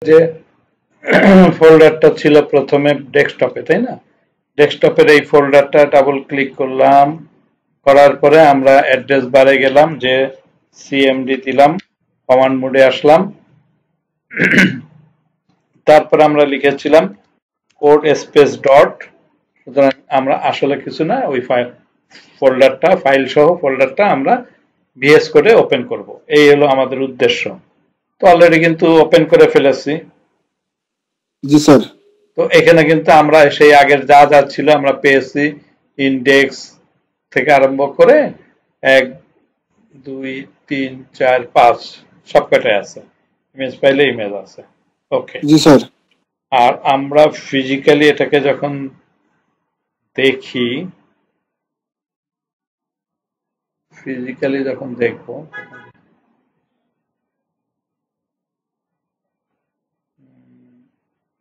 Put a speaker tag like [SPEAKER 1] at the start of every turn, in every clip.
[SPEAKER 1] যে ফোল্ডারটা ছিল প্রথমে ডেস্কটপে, তাই না? ডেস্কটপের এই ফোল্ডারটা ডাবল ক্লিক করলাম, করার পরে আমরা অ্যাড্রেস বারে গেলাম, যে সিএমডি দিলাম, কমান্ড মোডে আসলাম, তারপর আমরা লিখেছিলাম কোড স্পেস ডট। সুতরাং আমরা আসলে কিছু না, ওই ফোল্ডারটা, ফাইল সহ ফোল্ডারটা আমরা ভিএস কোডে ওপেন করব। এই হলো আমাদের উদ্দেশ্য। তো অলরেডি কিন্তু ওপেন করে ফেলেছি।
[SPEAKER 2] জি স্যার।
[SPEAKER 1] তো এখানে কিন্তু আমরা সেই আগের যা যা ছিল আমরা পেয়েছি, ইন্ডেক্স থেকে আরম্ভ করে 1 2 3 4 5 সবকটাই আছে, ইমেজ ফাইলে ইমেজ আছে। ওকে।
[SPEAKER 2] জি স্যার।
[SPEAKER 1] আর আমরা ফিজিক্যালি এটাকে যখন দেখি, দেখবো,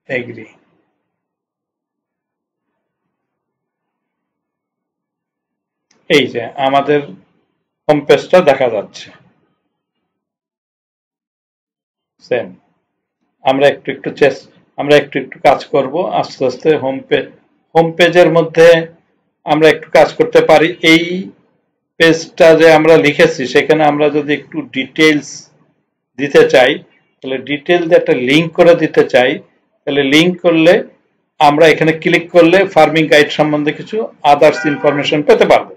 [SPEAKER 1] এগ্রি, এই যে আমাদের হোম পেজটা দেখা যাচ্ছে সেম। আমরা একটু একটু কাজ করব আস্তে আস্তে। হোম পেজের মধ্যে আমরা একটু কাজ করতে পারি। এই পেজটা যে আমরা লিখেছি সেখানে আমরা যদি একটু ডিটেইলস দিতে চাই, তাহলে ডিটেইলস একটা লিংক করে দিতে চাই, তাহলে লিংক করলে আমরা এখানে ক্লিক করলে ফার্মিং গাইড সম্বন্ধে কিছু আদার্স ইনফরমেশন পেতে পারবো।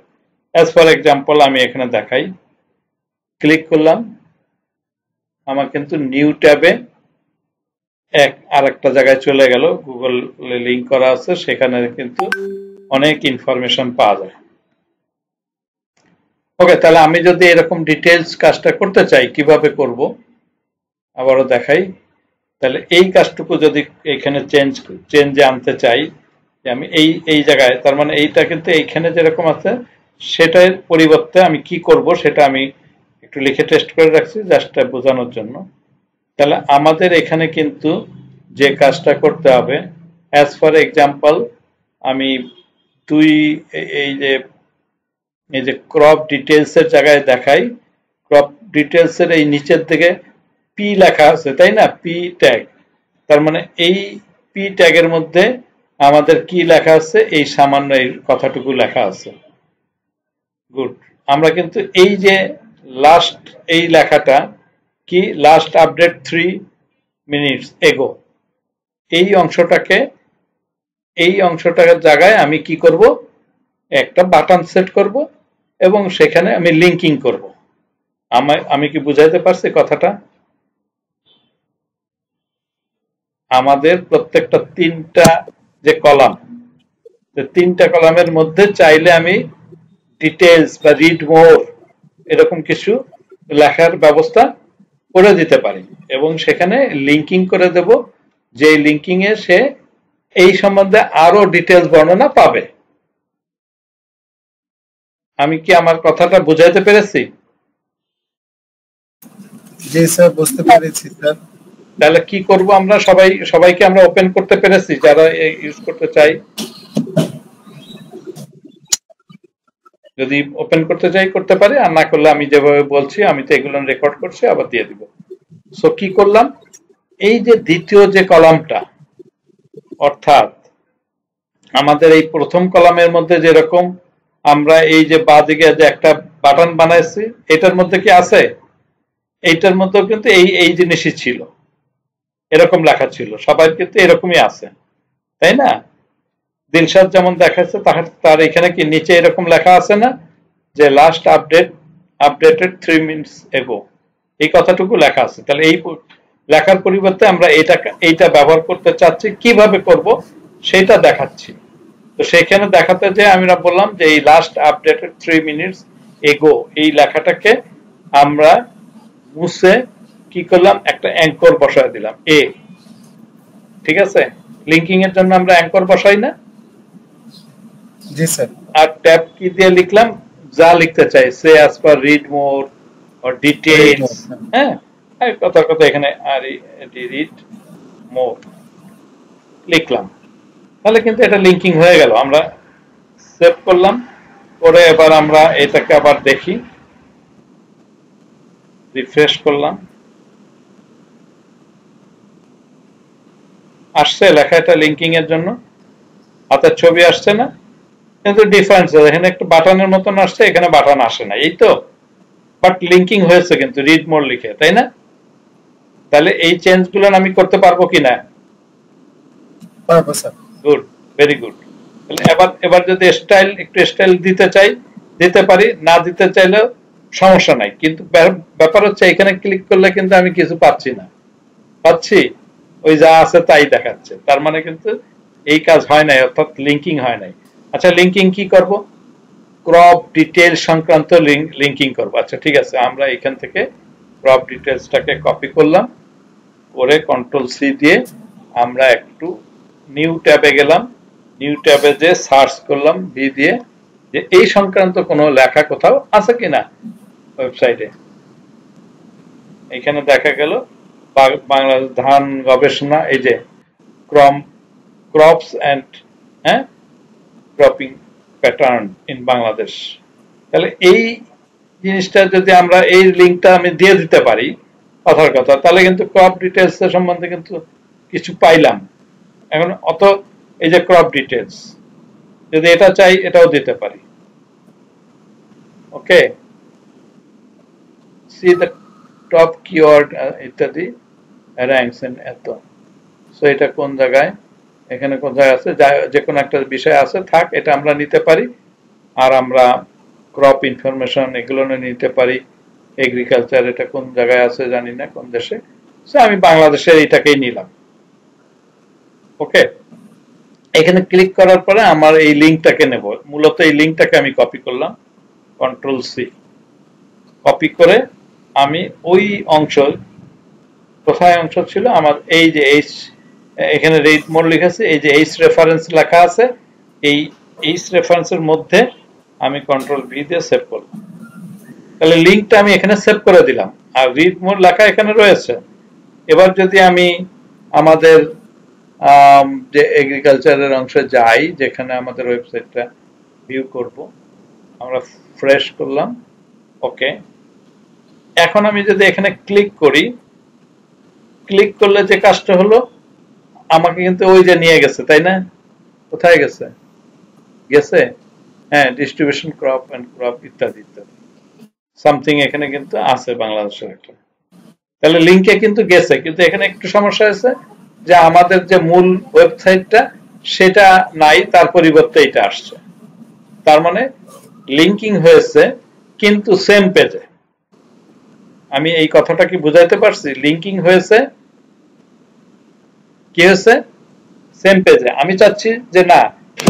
[SPEAKER 1] অ্যাজ ফর এক্সাম্পল আমি এখানে দেখাই, ক্লিক করলাম, আমার কিন্তু নিউ ট্যাবে আর একটা জায়গায় চলে গেল, গুগল লিংক করা আছে, সেখানে কিন্তু অনেক ইনফরমেশন পাওয়া যায়। ওকে, তাহলে আমি যদি এরকম ডিটেইলস কাজটা করতে চাই, কিভাবে করব আবারও দেখাই। তাহলে এই কাজটুকু যদি এখানে চেঞ্জে আনতে চাই, যে আমি এই জায়গায়, তার মানে এইটা কিন্তু এইখানে যেরকম আছে সেটার পরিবর্তে আমি কি করব সেটা আমি একটু লিখে টেস্ট করে রাখছি জাস্ট বোঝানোর জন্য। তাহলে আমাদের এখানে কিন্তু যে কাজটা করতে হবে, অ্যাজ ফর এক্সাম্পল আমি এই যে ক্রপ ডিটেলস এর জায়গায় দেখাই, ক্রপ ডিটেলস এর এই নিচের দিকে পি লেখা আছে, তাই না? পি ট্যাগ, তার মানে এই পি ট্যাগের মধ্যে আমাদের কি লেখা আছে, এই সামান্য এই কথাটুকু লেখা আছে। গুড। আমরা কিন্তু এই যে লাস্ট এই লেখাটা কি, লাস্ট আপডেট 3 মিনিটস এগো, এই অংশটার জায়গায় আমি কি করব, একটা বাটন সেট করব এবং সেখানে আমি লিঙ্কিং করব। আমি কি বুঝাইতে পারছি কথাটা? আমাদের প্রত্যেকটা তিনটা যে কলাম, তিনটা কলামের মধ্যে চাইলে আমি ডিটেলস বা রিড মোর এরকম কিছু লেখার ব্যবস্থা করে দিতে পারি এবং সেখানে লিঙ্কিং করে দেব, যে লিঙ্কিং এ সে এই সম্বন্ধে আরো ডিটেলস বর্ণনা পাবে। আমি কি আমার কথাটা বুঝাইতে পেরেছি?
[SPEAKER 2] জি স্যার, বুঝতে পেরেছি স্যার।
[SPEAKER 1] তাহলে কি করব, আমরা সবাইকে আমরা ওপেন করতে পেরেছি যারা ইউজ করতে চাই? যদি ওপেন করতে চাই করতে পারি, আর না করলে আমি যেভাবে বলছি, আমি তো এগুলো রেকর্ড করছি, আবার দিয়ে দিব। সো কি করলাম, এই যে দ্বিতীয় যে কলামটা, অর্থাৎ আমাদের এই প্রথম কলামের মধ্যে যেরকম আমরা এই যে বাঁদিকে যে একটা বাটন বানাইছি, এটার মধ্যে কি আছে, এইটার মধ্যেও কিন্তু এই জিনিসই ছিল, এরকম লেখা ছিল, সবাই কিন্তু এরকমই আছে, তাই না? দিলশাদ যেমন দেখাচ্ছে তার এখানে কি নিচে এরকম লেখা আছে না, যে লাস্ট আপডেটেড 3 মিনিটস এগো, এই কথাটুকু লেখা আছে। তাহলে এই লেখার পরিবর্তে আমরা এইটা ব্যবহার করতে চাচ্ছি, কিভাবে করব সেটা দেখাচ্ছি। তো সেখানে দেখাতে যে আমরা বললাম যে এই লাস্ট আপডেটেড 3 মিনিটস এগো, এই লেখাটাকে আমরা মুছে কি করলাম, একটা অ্যাঙ্কর বসায় দিলাম এ। ঠিক আছে, লিঙ্কিং এর জন্য আমরা অ্যাঙ্কর বসাই না?
[SPEAKER 2] জি স্যার।
[SPEAKER 1] আর ট্যাব কি দিয়ে লিখলাম, যা লিখতে চাই, সে as per read more or details, হ্যাঁ, কথা এখানে আর রিড মোর লিখলাম, তাহলে কিন্তু এটা লিঙ্কিং হয়ে গেল। আমরা সেভ করলাম, করে এবার আমরা এটাকে আবার দেখি, রিফ্রেশ করলাম, আসছে লেখা এটা লিঙ্কিং এর জন্য, হাতের ছবি আসছে না, কিন্তু ডিফারেন্স এখানে একটু বাটনের মতন আসছে, এখানে বাটন আসে না, এই তো। বাট লিঙ্কিং হয়েছে কিন্তু রিড মোর লিখে, তাই না? তাহলে এই চেঞ্জ গুলো আমি করতে পারবো কিনা?
[SPEAKER 2] পারবো স্যার।
[SPEAKER 1] Good, very good. তাহলে এবার যদি স্টাইল একটু স্টাইল দিতে চাই দিতে পারি, না দিতে চাইলেও সমস্যা নাই। কিন্তু ব্যাপার হচ্ছে এখানে ক্লিক করলে কিন্তু আমি কিছু পাচ্ছি না, পাচ্ছি ওই যা আছে তাই দেখাচ্ছে। তার মানে কিন্তু এই কাজ হয় নাই, অর্থাৎ লিঙ্কিং হয় নাই। আচ্ছা, লিঙ্কিং কি করব? ক্রপ ডিটেইল সংক্রান্ত লিঙ্কিং করব। আচ্ছা ঠিক আছে, আমরা এখান থেকে ক্রপ ডিটেইলসটাকে কপি করলাম, করে কন্ট্রোল সি দিয়ে আমরা একটু নিউ ট্যাবে গেলাম, নিউ ট্যাবে যে সার্চ করলাম ভি দিয়ে, যে এই সংক্রান্ত কোনো লেখা কোথাও আছে কিনা ওয়েবসাইটে। এখানে দেখা গেল বাংলাদেশ ধান গবেষণা, এই যে crops and cropping pattern in Bangladesh. তাহলে এই জিনিসটা যদি আমরা এই লিঙ্কটা আমি দিয়ে দিতে পারি কথার কথা, তাহলে কিন্তু ক্রপ ডিটেলস সম্বন্ধে কিন্তু কিছু পাইলাম। এখন অত এই যে ক্রপ ডিটেলস, যদি এটা চাই এটাও দিতে পারি। ওকে, সি দ্য টপ কিওয়ার্ড ইত্যাদি র্যাঙ্কস ইন এত। সো এটা কোন জায়গায়, এখানে কোন জায়গায় আছে, যে কোনো একটা বিষয় আছে, থাক, এটা আমরা নিতে পারি। আর আমরা ক্রপ ইনফরমেশন এগুলো নিতে পারি। এগ্রিকালচার এটা কোন জায়গায় আছে জানি না, কোন দেশে। সো আমি বাংলাদেশের এইটাকেই নিলাম। ওকে, এখানে ক্লিক করার পরে আমার এই লিঙ্কটাকে নেব, মূলত এই লিঙ্কটাকে আমি কপি করলাম, কন্ট্রোল সি, কপি করে আমি ওই অংশ, কোথায় অংশ ছিল আমার, এই যে এইচ, এখানে রিড মোর লিখেছে, এই যে এইচ রেফারেন্স লেখা আছে, এই এইচ রেফারেন্সের মধ্যে আমি কন্ট্রোল ভি দিয়ে সেভ করলাম। তাহলে লিঙ্কটা আমি এখানে সেভ করে দিলাম, আর রিড মোর লেখা এখানে রয়েছে। এবার যদি আমি আমাদের যে এগ্রিকালচারের অংশে যাই, যেখানে আমাদের ওয়েবসাইটটা ভিউ করব, আমরা ফ্রেশ করলাম। ওকে, এখন আমি যদি এখানে ক্লিক করি, ক্লিক করলে যে কাজটা হলো, আমাকে কিন্তু ওই যে নিয়ে গেছে, তাই না? কোথায় গেছে? গেছে, হ্যাঁ, ডিস্ট্রিবিউশন ক্রপ এন্ড ক্রপ ইত্যাদি ইত্যাদি সামথিং এখানে কিন্তু আছে বাংলাদেশের একটা। তাহলে লিঙ্কে কিন্তু গেছে, কিন্তু এখানে একটু সমস্যা হয়েছে যে আমাদের যে মূল ওয়েবসাইটটা সেটা নাই, তার পরিবর্তে এটা আসছে। তার মানে লিঙ্কিং হয়েছে কিন্তু সেম পেজে। আমি এই কথাটা কি বুঝাইতে পারছি? লিঙ্কিং হয়েছে, কি হয়েছে? সেম পেজে। আমি চাচ্ছি যে না,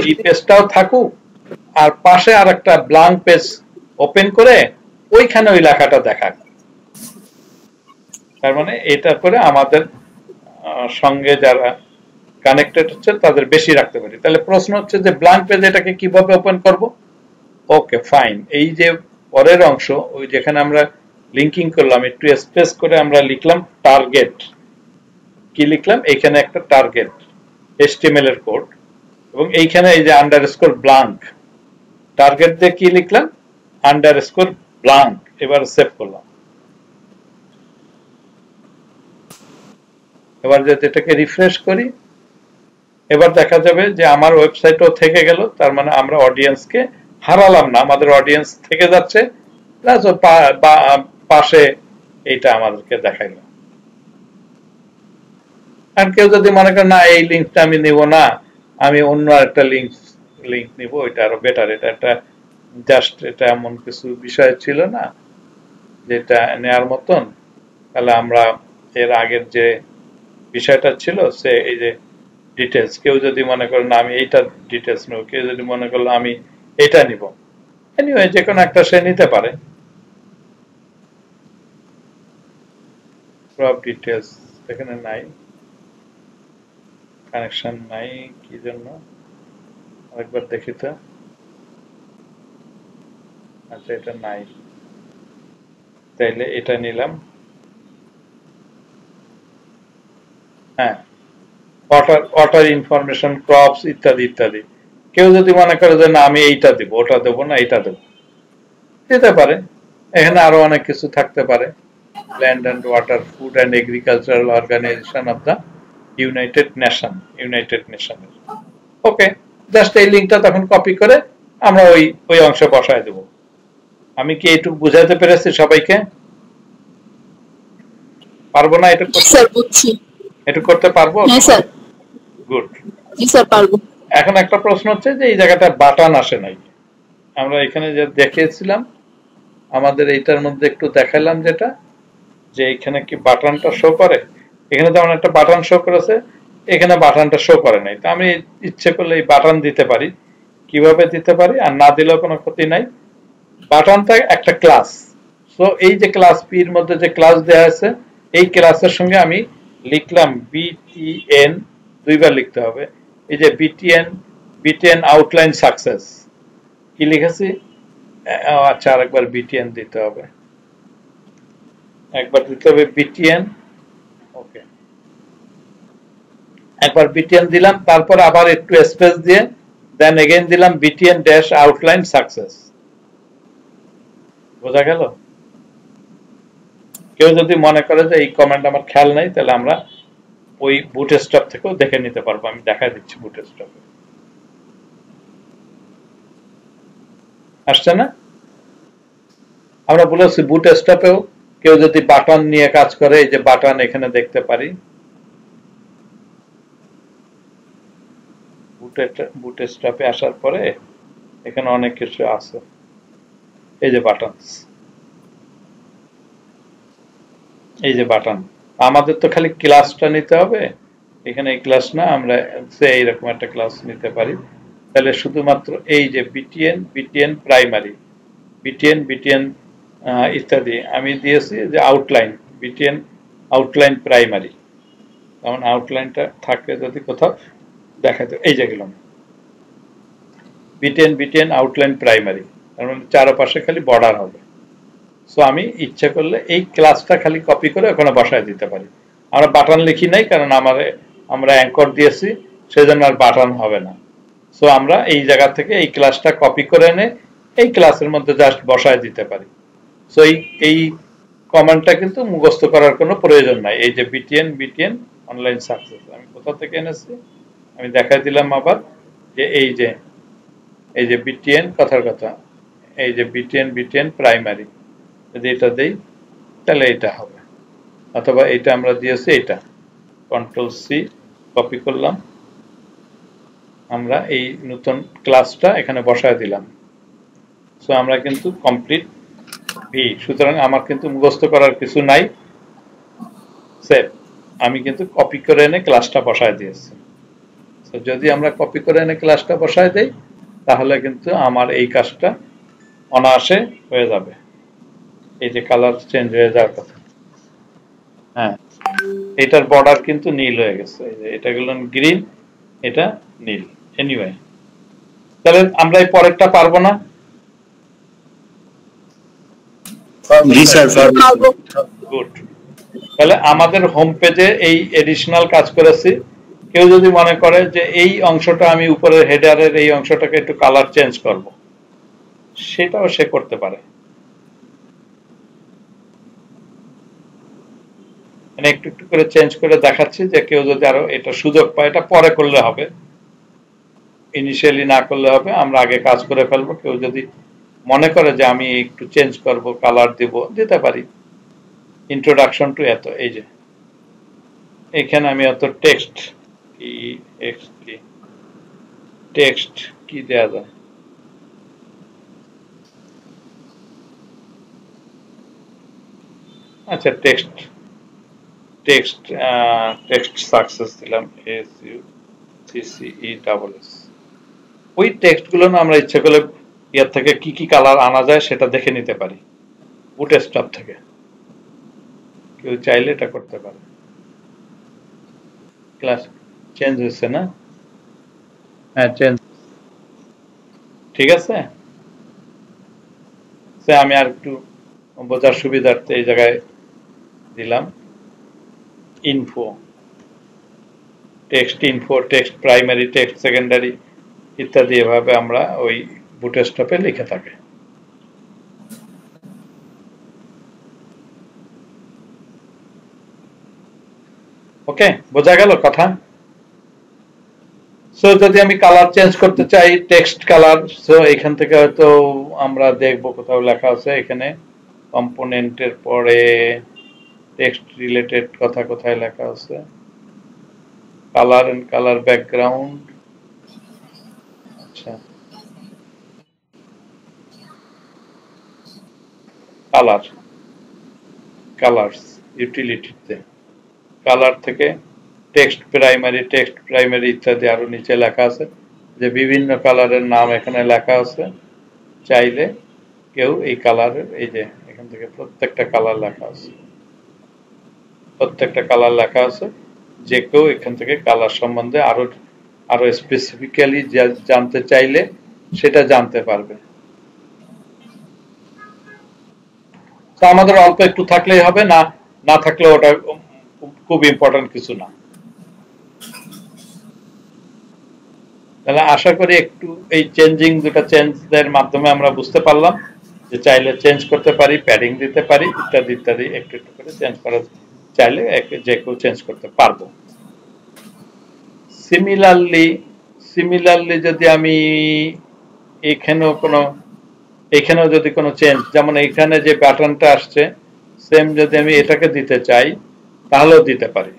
[SPEAKER 1] এই পেজটাও থাকুক, আর পাশে আর একটা ব্ল্যাঙ্ক পেজ ওপেন করে ওইখানে ওই লেখাটা দেখাক। তার মানে এটা করে আমাদের সঙ্গে যারা কানেক্টেড হচ্ছে তাদের বেশি রাখতে পারি। তাহলে প্রশ্ন হচ্ছে যে ব্ল্যাঙ্ক পেজ এটাকে কিভাবে ওপেন করব? ওকে ফাইন, এই যে পরের অংশ, ওই যেখানে আমরা লিঙ্কিং করলাম, একটু স্পেস করে আমরা লিখলাম টার্গেট। কি লিখলাম? এখানে একটা টার্গেট HTML এর কোড, এবং এইখানে এই যে আন্ডারস্কোর ব্ল্যাঙ্ক, টার্গেট দিয়ে কি লিখলাম? Underscore blank. এবার সেভ করলাম। এবার যদি এটাকে রিফ্রেশ করি, এবার দেখা যাবে যে আমার ওয়েবসাইটও থেকে গেল। তার মানে আমরা অডিয়েন্সকে হারালাম না, আমাদের অডিয়েন্স থেকে যাচ্ছে, প্লাস পাশে এইটা আমাদেরকে দেখাইল। আর কেউ যদি মনে করে না এই লিঙ্কটা আমি নিব না, আমি অন্য একটা লিঙ্ক নিব, এটা আরো বেটার, এটা একটা জাস্ট এটা এমন কিছু বিষয় ছিল না যেটা নেয়ার মতন, তাহলে আমরা এর আগের যে বিষয়টা ছিল সে এই যে ডিটেলস, কেউ যদি মনে করে না আমি এইটা ডিটেলস নেব, কেউ যদি মনে করলো আমি এটা নিব, এনিওয়ে যে কোনো একটা সে নিতে পারে। ক্রপ ডিটেলস এখানে নাই, কানেকশন নাই, কি জন্য আরেকবার দেখি তো। আচ্ছা, এটা নাই, তাইলে এটা নিলাম। হ্যাঁ, ওয়াটার ইনফরমেশন, ক্রপস ইত্যাদি ইত্যাদি। কেউ যদি মনে করে যে না আমি এইটা দিব, ওটা দেবো না, এইটা দেবো, দিতে পারে। এখানে আরো অনেক কিছু থাকতে পারে, land and water, food and agricultural organization of the United নেশনের। ওকে, জাস্ট এই লিঙ্কটা তখন কপি করে আমরা ওই ওই অংশে বসায় দেব। আমি কি এইটুকু বুঝাতে পেরেছি সবাইকে? পারবো না এটা করতে?
[SPEAKER 3] স্যার বুঝছি।
[SPEAKER 1] এটা করতে পারবো?
[SPEAKER 3] হ্যাঁ স্যার।
[SPEAKER 1] গুড।
[SPEAKER 3] জি স্যার পারবো।
[SPEAKER 1] এখন একটা প্রশ্ন হচ্ছে যে এই জায়গাটা বাটন আসে নাই। আমরা এখানে যে দেখিয়েছিলাম আমাদের এইটার মধ্যে একটু দেখালাম যেটা যে এখানে কি বাটনটা শো করে, এখানে যেমন একটা বাটন শো করেছে, এখানে বাটনটা শো করে নাই। তো আমি ইচ্ছে করলে এই বাটন দিতে পারি। কিভাবে দিতে পারি? আর না দিলেও কোনো ক্ষতি নাই। বাটনটা একটা ক্লাস। সো এই যে ক্লাস পি এর মধ্যে যে ক্লাস দেওয়া আছে, এই ক্লাসের সঙ্গে আমি লিখলাম বিটিএন, দুইবার লিখতে হবে। এই যে বিটিএন আউটলাইন সাকসেস, কি লিখেছি? আচ্ছা, আরেকবার বিটিএন দিতে হবে, একবার দিতে হবে বিটিএন। ওকে, একবার বিটিএন দিলাম, তারপর আবার একটু স্পেস দিয়ে দেন এগেইন দিলাম বিটিএন ড্যাশ আউটলাইন সাকসেস। বোঝা গেল? কেউ যদি মনে করে যে এই কমান্ড আমার খেয়াল নাই, তাহলে আমরা ওই বুটস্ট্র্যাপ থেকেও দেখে নিতে পারবো। আমি দেখাই দিচ্ছি বুটস্ট্র্যাপে। আসছে না? আমরা বলেছি বুটস্ট্র্যাপেও কেউ যদি বাটন নিয়ে কাজ করে, এই যে বাটন এখানে দেখতে পারি। বুটস্ট্র্যাপে আসার পরে এখানে অনেক কিছু আছে। এই যে বাটন, এই যে বাটন। আমাদের তো খালি ক্লাসটা নিতে হবে, এখানে এই ক্লাস না, আমরা এইরকম একটা ক্লাস নিতে পারি। তাহলে শুধুমাত্র এই যে বিটিএন প্রাইমারি, বিটিএন ইত্যাদি আমি দিয়েছি যে আউটলাইন, বিটিএন আউটলাইন প্রাইমারি। যেমন আউটলাইনটা থাকে যদি কোথাও দেখাতে, এই যে গেলাম বিটিএন আউটলাইন প্রাইমারি, তার মানে চারপাশে খালি বর্ডার হবে। সো আমি ইচ্ছে করলে এই ক্লাসটা খালি কপি করে ওখানে বসায় দিতে পারি। আমরা বাটন লিখি নাই, কারণ আমরা অ্যাঙ্কর দিয়েছি, সেজন্য আর বাটন হবে না। সো আমরা এই জায়গা থেকে এই ক্লাসটা কপি করে এনে এই ক্লাসের মধ্যে জাস্ট বসায় দিতে পারি। সো এই কমান্ডটা কিন্তু মুখস্থ করার কোনো প্রয়োজন নাই। এই যে বিটিএন অনলাইন সাকসেস, আমি কোথা থেকে এনেছি আমি দেখাই দিলাম আবার, যে এই যে বিটিএন, কথার কথা, এই যে বিটিএন প্রাইমারি, যদি এটা দেই তাহলে এটা হবে। অথবা এটা আমরা দিয়েছি, এটা কন্ট্রোল সি কপি করলাম, আমরা এই নতুন ক্লাসটা এখানে বসায় দিলাম। সো আমরা কিন্তু কমপ্লিট ভি। সুতরাং আমার কিন্তু মুখস্থ করার কিছু নাই। সেভ, আমি কিন্তু কপি করে এনে ক্লাসটা বসায় দিয়েছি। তো যদি আমরা কপি করে এনে ক্লাসটা বসায় দেই, তাহলে কিন্তু আমার এই কাজটা অনায়াসে হয়ে যাবে। এই যে কালার চেঞ্জ হয়ে যাওয়ার কথা, হ্যাঁ, এটার বর্ডার কিন্তু নীল হয়ে গেছে। এই যে এটা গেল গ্রিন, এটা নীল। এনিওয়ে, তাহলে আমরা এই পরেরটা পারবো না?
[SPEAKER 2] জি স্যার পারবো।
[SPEAKER 1] গুড। তাহলে আমাদের হোম পেজে এই এডিশনাল কাজ করেছি। কেউ যদি মনে করে যে এই অংশটা আমি উপরের হেডারের এই অংশটাকে একটু কালার চেঞ্জ করব, সেটাও সে করতে পারে। মানে একটু একটু করে চেঞ্জ করে দেখাচ্ছি, যে কেউ যদি আরো এটা সুযোগ পায়, এটা পরে করলে হবে, ইনিশিয়ালি না করলে হবে, আমরা আগে কাজ করে ফেলবো। কেউ যদি মনে করে যে আমি একটু চেঞ্জ করব, কালার দিব, দিতে পারি। ইন্ট্রোডাকশন টু এত, এই যে এখানে আমি এত টেক্সট কি দেয়া যায়, আচ্ছা টেক্সট সাকসেস দিলাম, SUCCESS। ওই টেক্সট গুলো না আমরা ইচ্ছে করলে ইয়ার থেকে কি কি কালার আনা যায় সেটা দেখে নিতে পারি বুটস্ট্র্যাপ থেকে। কেউ চাইলে এটা করতে পারে। ক্লাস চেঞ্জ হয়েছে না? হ্যাঁ, চেঞ্জ, ঠিক আছে। আমি আর একটু বোঝার সুবিধার্থে এই জায়গায় দিলাম info, text primary, text secondary ইত্যাদি, এভাবে আমরা ওই বুটস্ট্র্যাপে লিখে থাকি। ওকে, বোঝা গেল কথা? সো যদি আমি কালার চেঞ্জ করতে চাই, টেক্সট কালার, সো এখান থেকে হয়তো আমরা দেখব কোথাও লেখা আছে এখানে কম্পোনেন্টের পরে টেক্সট রিলেটেড কথা কোথায় লেখা আছে, কালার এন্ড কালার ব্যাকগ্রাউন্ড। আচ্ছা, কালার, কালারস ইউটিলিটিতে কালার থেকে টেক্সট প্রাইমারি ইত্যাদি আরো নিচে লেখা আছে যে বিভিন্ন কালারের নাম এখানে লেখা আছে। চাইলে কেউ এই কালারের, এই যে এখান থেকে প্রত্যেকটা কালার লেখা আছে, প্রত্যেকটা কালার লেখা আছে, যে কেউ এখান থেকে কালার সম্বন্ধে আরো স্পেসিফিক্যালি জানতে চাইলে সেটা জানতে পারবে। তো আমাদের অল্প একটু থাকলেই হবে, না না থাকলে ওটা খুব ইম্পর্টেন্ট কিছু না। তাহলে আশা করি একটু এই দুটা চেঞ্জের মাধ্যমে আমরা বুঝতে পারলাম যে চাইলে চেঞ্জ করতে পারি, প্যাডিং দিতে পারি, ইত্যাদি ইত্যাদি একটু একটু করে চেঞ্জ করা চাইলে যে কেউ চেঞ্জ করতে পারবো। সিমিলারলি যদি আমি এখানেও যদি কোনো চেঞ্জ, যেমন এখানে যে প্যাটার্নটা আসছে সেম যদি আমি এটাকে দিতে চাই তাহলেও দিতে পারি।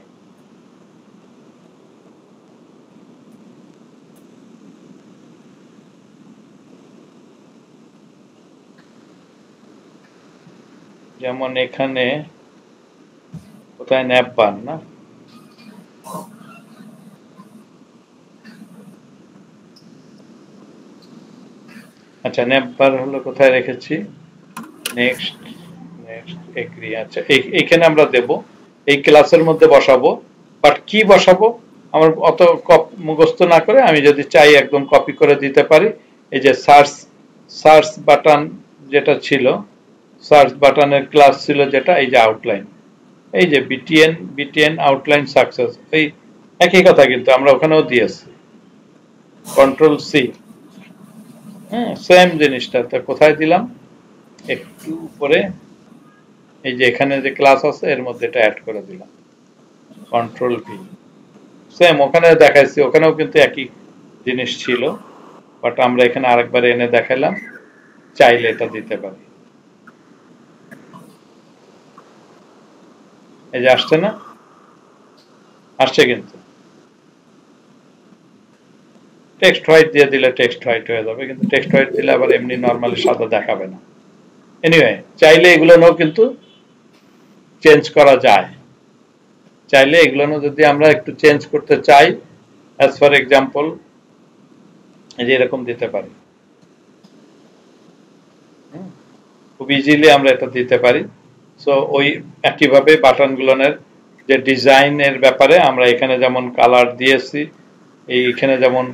[SPEAKER 1] যেমন এখানে কোথায় ন্যাপবার না, আচ্ছা ন্যাপবার হলো কোথায় রেখেছি, নেক্সট এগ্রি। আচ্ছা এইখানে আমরা দেব, এই ক্লাসের মধ্যে বসাবো, বাট কি বসাবো আমার অত মুখস্থ না করে আমি যদি চাই একদম কপি করে দিতে পারি। এই যে সার্চ বাটন যেটা ছিল, সার্চ বাটনের ক্লাস ছিল যেটা, এই যে আউটলাইন, এই যে বিটিএন আউটলাইন সাকসেস, এই একই কথা কিন্তু আমরা ওখানেও দিয়েছি, কন্ট্রোল সি, সেম জিনিসটা। তো কোথায় দিলাম, একটু উপরে, এই যে এখানে যে ক্লাস আছে এর মধ্যে এটা অ্যাড করে দিলাম, কন্ট্রোল ভি, সেম ওখানে দেখাইছি, ওখানেও কিন্তু একই জিনিস ছিল, বাট আমরা এখানে আরেকবার এনে দেখাইলাম, চাইলে এটা দিতে পারি। এই যে আসছে না, আসছে কিন্তু টেক্সট হোয়াইট দিয়ে দিলে টেক্সট হোয়াইট হয়ে যাবে, কিন্তু টেক্সট হোয়াইট দিলে আবার এমনি নর্মালি সাদা দেখাবে না। এনিওয়ে চাইলে এগুলোও কিন্তু চেঞ্জ করা যায়, চাইলে এগুলো যদি আমরা একটু চেঞ্জ করতে চাই, অ্যাজ ফর এক্সাম্পল এই যে এরকম দিতে পারি, খুব ইজিলি আমরা এটা দিতে পারি। সো ওই একইভাবে বাটনগুলোর যে ডিজাইনের ব্যাপারে আমরা এখানে যেমন কালার দিয়েছি, এইখানে যেমন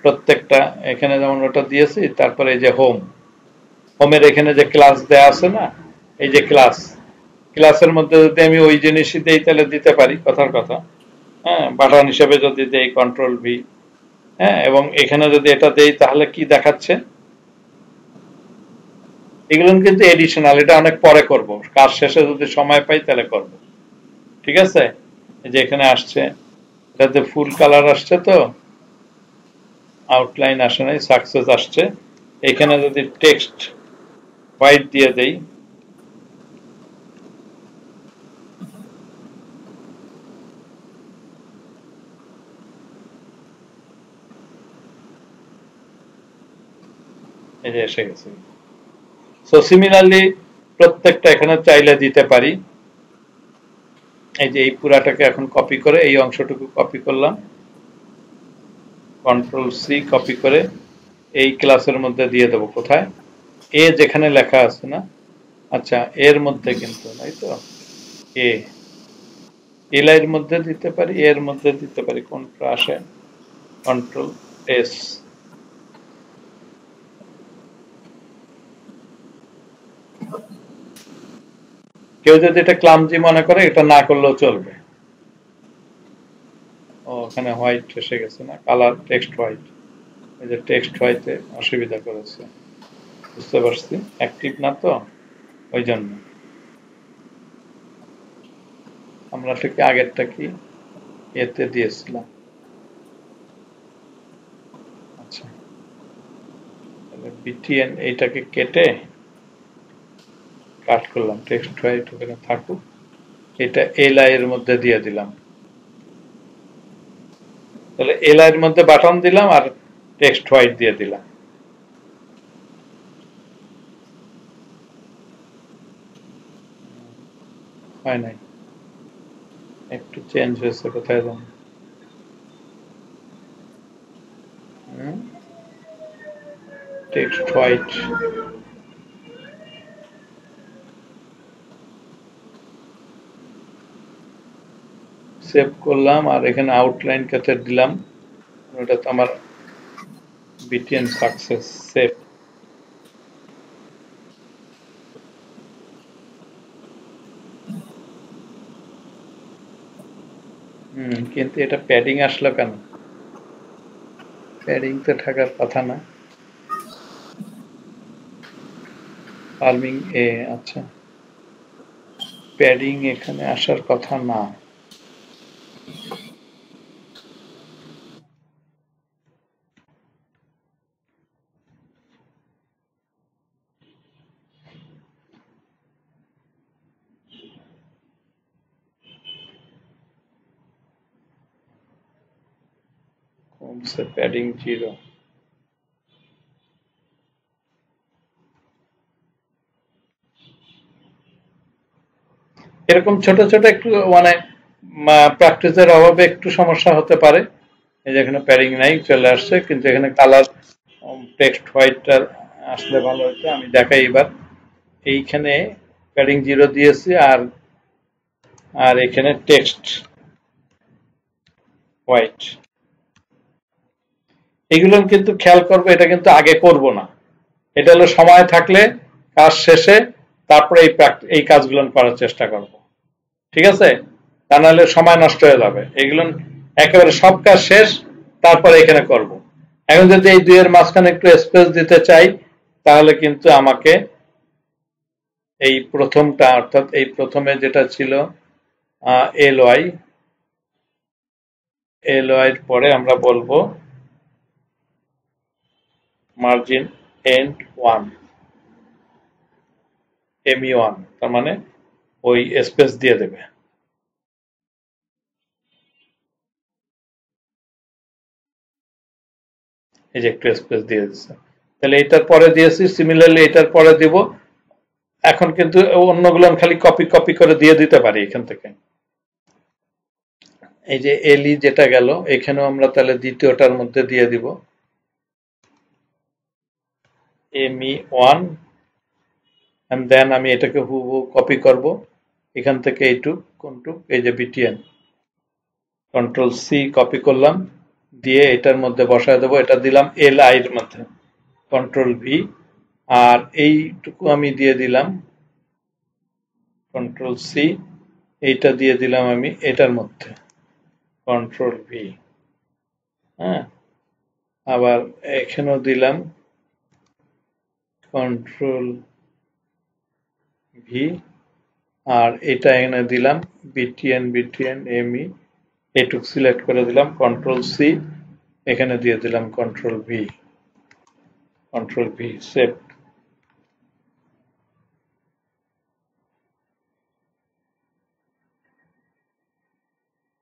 [SPEAKER 1] প্রত্যেকটা, এখানে যেমন ওটা দিয়েছি, তারপরে এই যে হোমের এখানে যে ক্লাস দেয়া আছে না, এই যে ক্লাসের মধ্যে যদি আমি ওই জিনিসই দেই তাহলে দিতে পারি, কথার কথা, হ্যাঁ, বাটন হিসেবে যদি দেই কন্ট্রোল ভি, হ্যাঁ, এবং এখানে যদি এটা দেই তাহলে কি দেখাচ্ছে, এগুলো কিন্তু এডিশনাল, এটা অনেক পরে করব, কাজ শেষে যদি সময় পাই তাহলে করব, ঠিক আছে। এই যে এখানে আসছে, এটাতে ফুল কালার আসছে, তো আউটলাইন আসে নাই, সাকসেস আসছে। এখানে যদি টেক্সট হোয়াইট দিয়ে দেই, এই যে এসে গেছে। সো সিমিলারলি প্রত্যেকটা এখানে চাইলে দিতে পারি। এই যে এই পুরাটাকে এখন কপি করে এই অংশটুকু কপি করলাম, কন্ট্রোল সি কপি করে এই ক্লাসের মধ্যে দিয়ে দেবো, কোথায়, এ যেখানে লেখা আছে না, আচ্ছা এর মধ্যে কিন্তু নাই তো, এ লাইনের মধ্যে দিতে পারি, এর মধ্যে দিতে পারি, কোনটা আসে, কন্ট্রোল এস, কেউ যদি এটা ক্লামজি মনে করে এটা না করলেও চলবে। ওখানে হোয়াইট এসে গেছে না, কালার টেক্সট হোয়াইট, এই যে টেক্সট হোয়াইটে অসুবিধা করেছে, বুঝতে পারছি, অ্যাক্টিভ না তো ওই জন্য। আমরা ঠিক আগেরটা কি এতে দিয়েছিলাম। আচ্ছা, তাহলে বিটিএন এইটাকে কেটে কাট করলাম, টেক্সট হোয়াইট ওখানে থাকুক, এটা এলআই এর মধ্যে দিয়ে দিলাম। তাহলে এলআই এর মধ্যে বাটন দিলাম আর টেক্সট হোয়াইট দিয়ে দিলাম। হয় নাই, একটু চেঞ্জ হয়েছে, কোথায় জানি। টেক্সট হোয়াইট সেভ করলাম আর এখানে আউটলাইন কেটে দিলাম, ওটা তো আমার বিটিএন সাকসেস। সেভ। কিন্তু এটা প্যাডিং আসলো কেন? প্যাডিং তো থাকার কথা না। ফার্মিং এ, আচ্ছা, প্যাডিং এখানে আসার কথা না। কমছে প্যাডিং 0। এরকম ছোট ছোট একটু মানে প্র্যাকটিসের অভাবে একটু সমস্যা হতে পারে। এই যে এখানে প্যাডিং নাই, চলে আসছে, কিন্তু এখানে কালার টেক্সট হোয়াইটটা আসলে ভালো হতো। আমি দেখাই এবার। এইখানে প্যাডিং 0 দিয়েছি আর আর এখানে টেক্সট হোয়াইট। এগুলো কিন্তু খেয়াল করবো, এটা কিন্তু আগে করব না। এটা হলো সময় থাকলে কাজ শেষে তারপরে এই কাজগুলো করার চেষ্টা করব। ঠিক আছে? তা নাহলে সময় নষ্ট হয়ে যাবে। এগুলো একেবারে সব কাজ শেষ তারপরে এখানে করব। এখন যদি এই দুইয়ের মাঝখানে একটু স্পেস দিতে চাই, তাহলে কিন্তু আমাকে এই প্রথমটা, অর্থাৎ এই প্রথমে যেটা ছিল এলওয়াই, এলওয়াই এর পরে আমরা বলবো মার্জিন এন্ড 1, ME1, তার মানে ওই স্পেস দিয়ে দেবে। এই যে একটু স্পেস দিয়ে দিচ্ছে, তাহলে এটার পরে দিয়েছি, সিমিলারলি এটার পরে দিব। এখন কিন্তু অন্যগুলো খালি কপি কপি করে দিয়ে দিতে পারি এখান থেকে। এই যে এলই যেটা গেল, এখানেও আমরা তাহলে দ্বিতীয়টার মধ্যে দিয়ে দিব ME1, এন্ড দেন আমি এটাকে হুবহু কপি করব এখান থেকে এইটুক কোনটুক, এই যে বিটিএন, কন্ট্রোল সি কপি করলাম, দিয়ে এটার মধ্যে বসায় দেবো। এটা দিলাম এলআই এর মধ্যে, কন্ট্রোল ভি, আর এইটুকু আমি দিয়ে দিলাম কন্ট্রোল সি, এইটা দিয়ে দিলাম আমি এটার মধ্যে, কন্ট্রোল ভি। হ্যাঁ, আবার এখানেও দিলাম কন্ট্রোল ভি, আর এটা এখানে দিলাম বিটিএন, বিটিএন এমই, এটুক সিলেক্ট করে দিলাম, কন্ট্রোল সি, এখানে দিয়ে দিলাম control V, control V, save.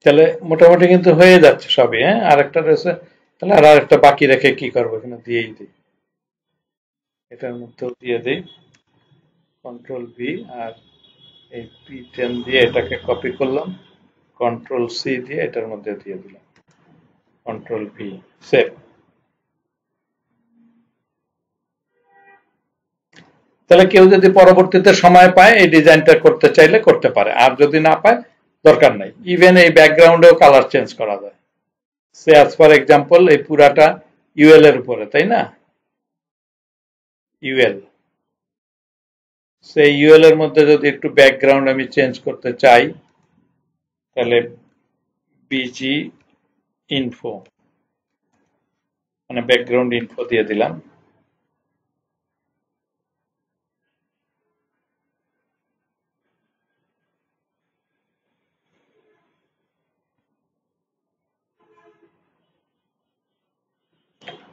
[SPEAKER 1] তাহলে মোটামুটি কিন্তু হয়ে যাচ্ছে সবই। হ্যাঁ, আরেকটা রয়েছে, তাহলে আর একটা বাকি রেখে কি করবো, এখানে দিয়েই দিই, এটার মধ্যেও দিয়ে দিই কন্ট্রোল ভি, আর এই পি10 দিয়ে এটাকে কপি করলাম, কন্ট্রোল সি দিয়ে এটার মধ্যে দিয়ে দিলাম, কন্ট্রোল ভি, সেভ। তাহলে কেউ যদি পরবর্তীতে সময় পায় এই ডিজাইনটা করতে চাইলে করতে পারে, আর যদি না পায় দরকার নাই। ইভেন এই ব্যাকগ্রাউন্ডেও কালার চেঞ্জ করা যায়। সে অ্যাজ ফর এক্সাম্পল এই পুরাটা ইউএল এর উপরে, তাই না? ইউএল, সেই ইউএল এর মধ্যে যদি একটু ব্যাকগ্রাউন্ড আমি চেঞ্জ করতে চাই, তাহলে বিজি ইনফো, মানে ব্যাকগ্রাউন্ড ইনফো দিয়ে দিলাম।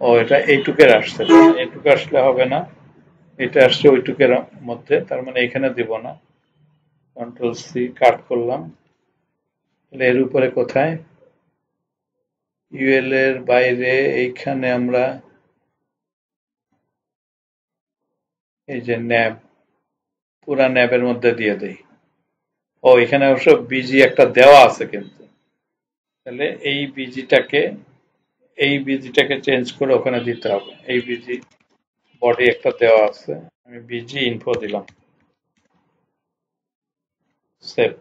[SPEAKER 1] ও এটা এইটুকের আসছে, এইটুকু আসলে হবে না, এটা আসছে ওইটুকের মধ্যে, তার মানে এখানে দিব না। কন্ট্রোল সি কাট করলাম। তাহলে এর উপরে কোথায়, ইউএল এর বাইরে এইখানে আমরা এই যে ন্যাব, পুরা ন্যাবের মধ্যে দিয়ে দেই। ও এখানে অবশ্য বিজি একটা দেওয়া আছে কিন্তু, তাহলে এই বিজিটাকে চেঞ্জ করে ওখানে দিতে হবে। এই বিজি বডি একটা দেওয়া আছে, আমি বিজি ইনফো দিলাম, সেভ।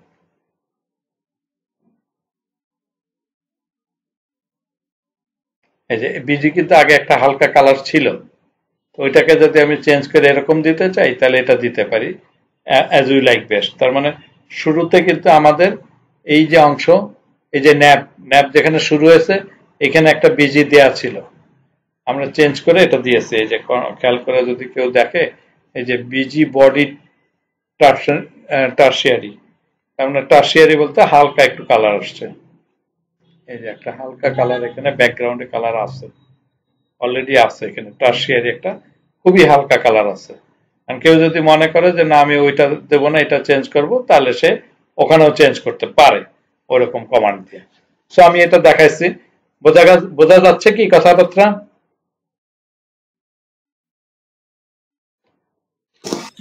[SPEAKER 1] এই যে বিজি কিন্তু আগে একটা হালকা কালার ছিল, তো ওইটাকে যদি আমি চেঞ্জ করে এরকম দিতে চাই তাহলে এটা দিতে পারি, অ্যাজ উই লাইক বেস্ট। তার মানে শুরুতে কিন্তু আমাদের এই যে অংশ, এই যে ন্যাব, ন্যাব যেখানে শুরু হয়েছে এখানে একটা বিজি দেয়া ছিল, আমরা চেঞ্জ করে এটা দিয়েছি। এই যে খেয়াল করে যদি কেউ দেখে, এই যে বিজি বডি টার্সিয়ারি, তার মানে টার্সিয়ারি বলতে হালকা একটু কালার আসছে। এই যে একটা হালকা কালার এখানে ব্যাকগ্রাউন্ডে কালার আছে, অলরেডি আছে এখানে টার্সিয়ারি একটা খুবই হালকা কালার আছে। আর কেউ যদি মনে করে যে না আমি ওইটা দেবো না, এটা চেঞ্জ করব, তাহলে সে ওখানেও চেঞ্জ করতে পারে ওরকম কমান্ড দিয়ে। সো আমি এটা দেখাইছি, বোঝা যাচ্ছে কি কথাবার্তা?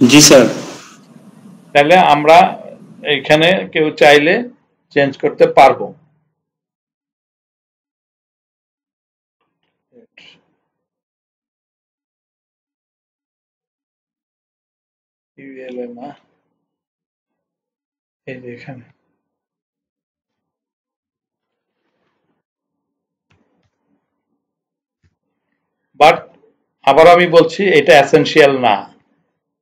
[SPEAKER 2] জি স্যার।
[SPEAKER 1] তাহলে আমরা এখানে কেউ চাইলে চেঞ্জ করতে পারবো। ইউএলএ না, এই যে এখানে বাট আবার আমি বলছি এটা এসেনশিয়াল না।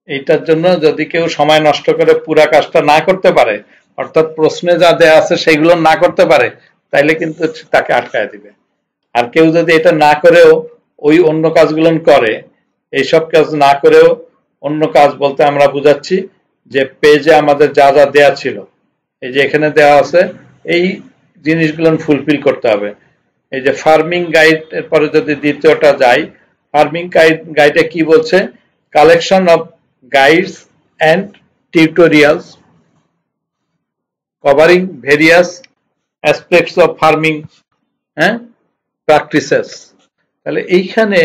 [SPEAKER 1] এইটার জন্য যদি কেউ সময় নষ্ট করে পুরা কাজটা না করতে পারে, অর্থাৎ প্রশ্নে যা দেয়া আছে সেগুলো না করতে পারে, তাইলে কিন্তু তাকে আটকায় দিবে। আর কেউ যদি এটা না করেও ওই অন্য কাজগুলো করে, এইসব কাজ না করেও অন্য কাজ বলতে আমরা বুঝাচ্ছি যে পেজে আমাদের যা যা দেয়া ছিল, এই যে এখানে দেওয়া আছে, এই জিনিসগুলো ফুলফিল করতে হবে। এই যে ফার্মিং গাইড এর পরে যদি দ্বিতীয়টা যাই, ফার্মিং গাইডে কি বলছে, collection of guides and tutorials covering various aspects of farming, হ্যাঁ, প্র্যাকটিসেস। তাহলে এইখানে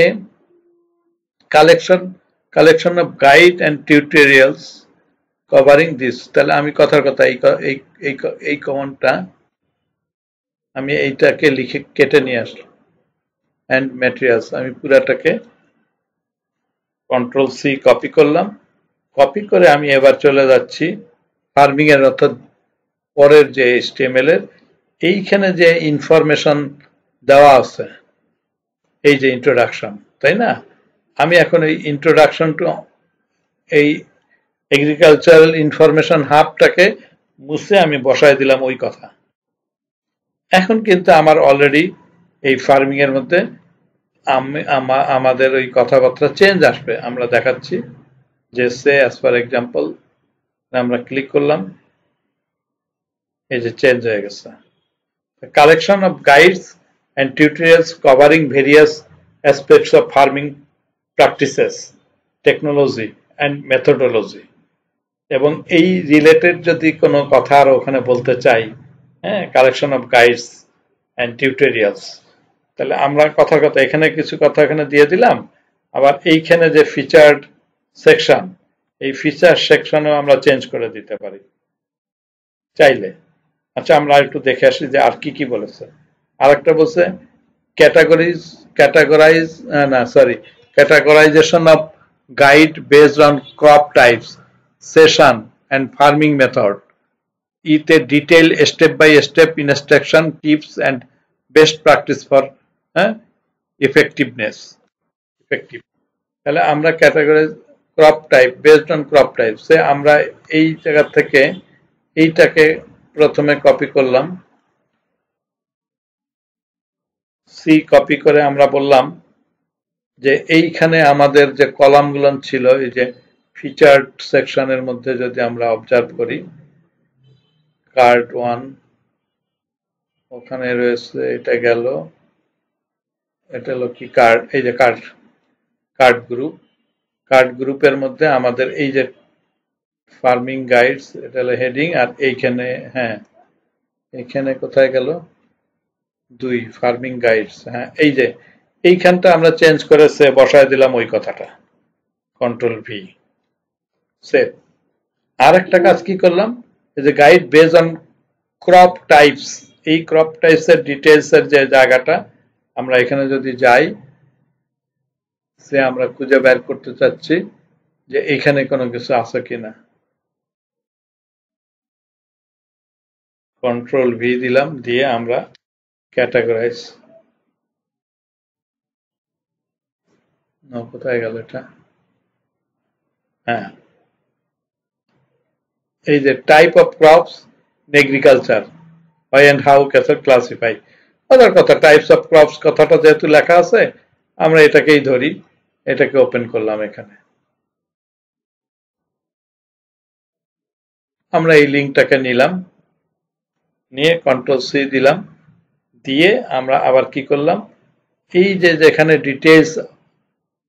[SPEAKER 1] collection of guide and tutorials covering this, তাহলে আমি কথার কথা এই কমান্ডটা আমি এইটাকে লিখে কেটে নিয়ে আসলাম। অ্যান্ড ম্যাটেরিয়ালস আমি পুরাটাকে কন্ট্রোল সি কপি করলাম। কপি করে আমি এবার চলে যাচ্ছি ফার্মিং এর, অর্থাৎ পরের যে HTML এর এইখানে যে ইনফরমেশন দেওয়া আছে, এই যে ইন্ট্রোডাকশন, তাই না? আমি এখন এই ইন্ট্রোডাকশন টু এই এগ্রিকালচারাল ইনফরমেশন হাবটাকে মুছে আমি বসায় দিলাম ওই কথা। এখন কিন্তু আমার অলরেডি এই ফার্মিং এর মধ্যে আমাদের ওই কথাবার্তা চেঞ্জ আসবে। আমরা দেখাচ্ছি যে সে অ্যাজ ফর এক্সাম্পল, আমরা ক্লিক করলাম, এই যে চেঞ্জ হয়ে গেছে। Collection of guides and tutorials covering various aspects of farming practices, technology and methodology. এবং এই রিলেটেড যদি কোনো কথা আর ওখানে বলতে চাই, হ্যাঁ, collection of guides and tutorials, তাহলে আমরা কথার কথা এখানে কিছু কথা এখানে দিয়ে দিলাম। আবার এইখানে যে ফিচার্ড সেকশন, এই ফিচার সেকশনেও আমরা চেঞ্জ করে দিতে পারি চাইলে। আচ্ছা আমরা একটু দেখে আসি যে আর কি কি বলেছে। আরেকটা বলছে categorization of guide based on crop types, session and farming method with a detailed step-by-step instruction, tips and best practice for effectiveness. তাহলে আমরা categorize crop type based on crop type, সে আমরা এই জায়গা থেকে এইটাকে প্রথমে কপি করলাম, সি কপি করে আমরা বললাম যে এইখানে আমাদের যে কলামগুলো ছিল, এই যে ফিচার্ড সেকশনের মধ্যে যদি আমরা অবজার্ভ করি, কার্ড 1 ওখানে রয়েছে, এটা গেল, এটা হলো কি কার্ড, এই যে কার্ড গ্রুপের মধ্যে আমাদের এই যে ফার্মিং গাইডস, এটা হলো হেডিং, আর এইখানে হ্যাঁ এইখানে কোথায় গেল 2 ফার্মিং গাইডস, হ্যাঁ এই যে এইখানটা আমরা চেঞ্জ করে বসায় দিলাম ওই কথাটা, কন্ট্রোল ভি সেভ। আর একটা কাজ কি করলাম, এই যে guide based on crop types, এই ক্রপ টাইপস এর ডিটেইলস এর যে জায়গাটা আমরা এখানে যদি যাই, আমরা খুঁজে বের করতে চাচ্ছি যে এখানে কোনো কিছু আছে কিনা, কন্ট্রোল ভি দিলাম, দিয়ে আমরা ক্যাটাগরাইজ, কোথায় গেল এটা, হ্যাঁ এই যে type of crops agriculture, why and how classify, ওদের কথা টাইপস অফ ক্রপস কথাটা যেহেতু লেখা আছে আমরা এটাকেই ধরি, এটাকে ওপেন করলাম। এখানে আমরা এই লিঙ্কটাকে নিলাম, নিয়ে কন্ট্রোল সি দিলাম, দিয়ে আমরা আবার কি করলাম, এই যে যেখানে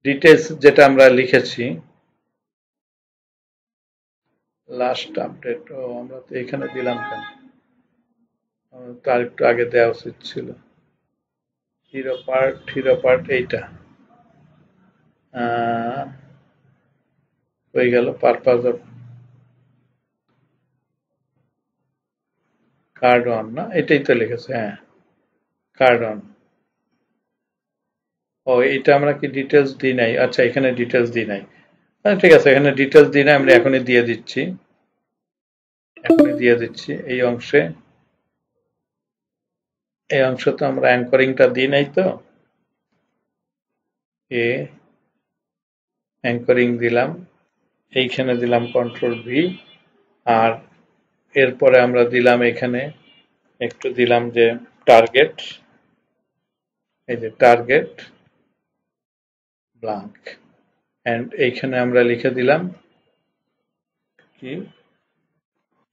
[SPEAKER 1] ডিটেইলস যেটা আমরা লিখেছি লাস্ট আপডেট, আমরা তো এখানে দিলাম কেন, তার একটু আগে দেওয়া উচিত ছিল, হিরো পার্ট এইটা হয়ে গেল, পারপাস অফ কার্ড অন, না এটাই তো লিখেছে, হ্যাঁ কার্ড অন, ও এটা আমরা কি ডিটেলস দিই নাই, আচ্ছা এখানে ডিটেলস দিই নাই, ঠিক আছে এখানে ডিটেলস দিই নাই, আমরা এখনই দিয়ে দিচ্ছি, এই অংশে, তো আমরা অ্যাঙ্করিংটা দিই নাই, তো অ্যাঙ্করিং দিলাম, এইখানে দিলাম কন্ট্রোল ভি, আর এরপরে আমরা দিলাম এখানে একটু দিলাম যে টার্গেট, এই যে টার্গেট ব্ল্যাঙ্ক, এন্ড এইখানে আমরা লিখে দিলাম কি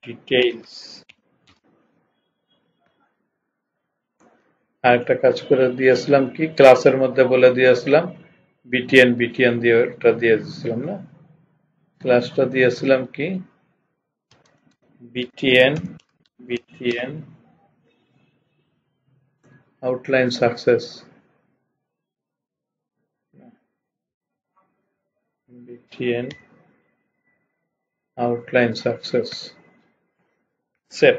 [SPEAKER 1] ডিটেইলস। আরেকটা কাজ করে দিয়েছিলাম কি, ক্লাসের মধ্যে বলে দিয়েছিলাম বিটিএন দিয়ে ওটা দিয়ে দিয়েছিলাম, না ক্লাসটা দিয়েছিলাম কি BTN outline success, BTN outline success save.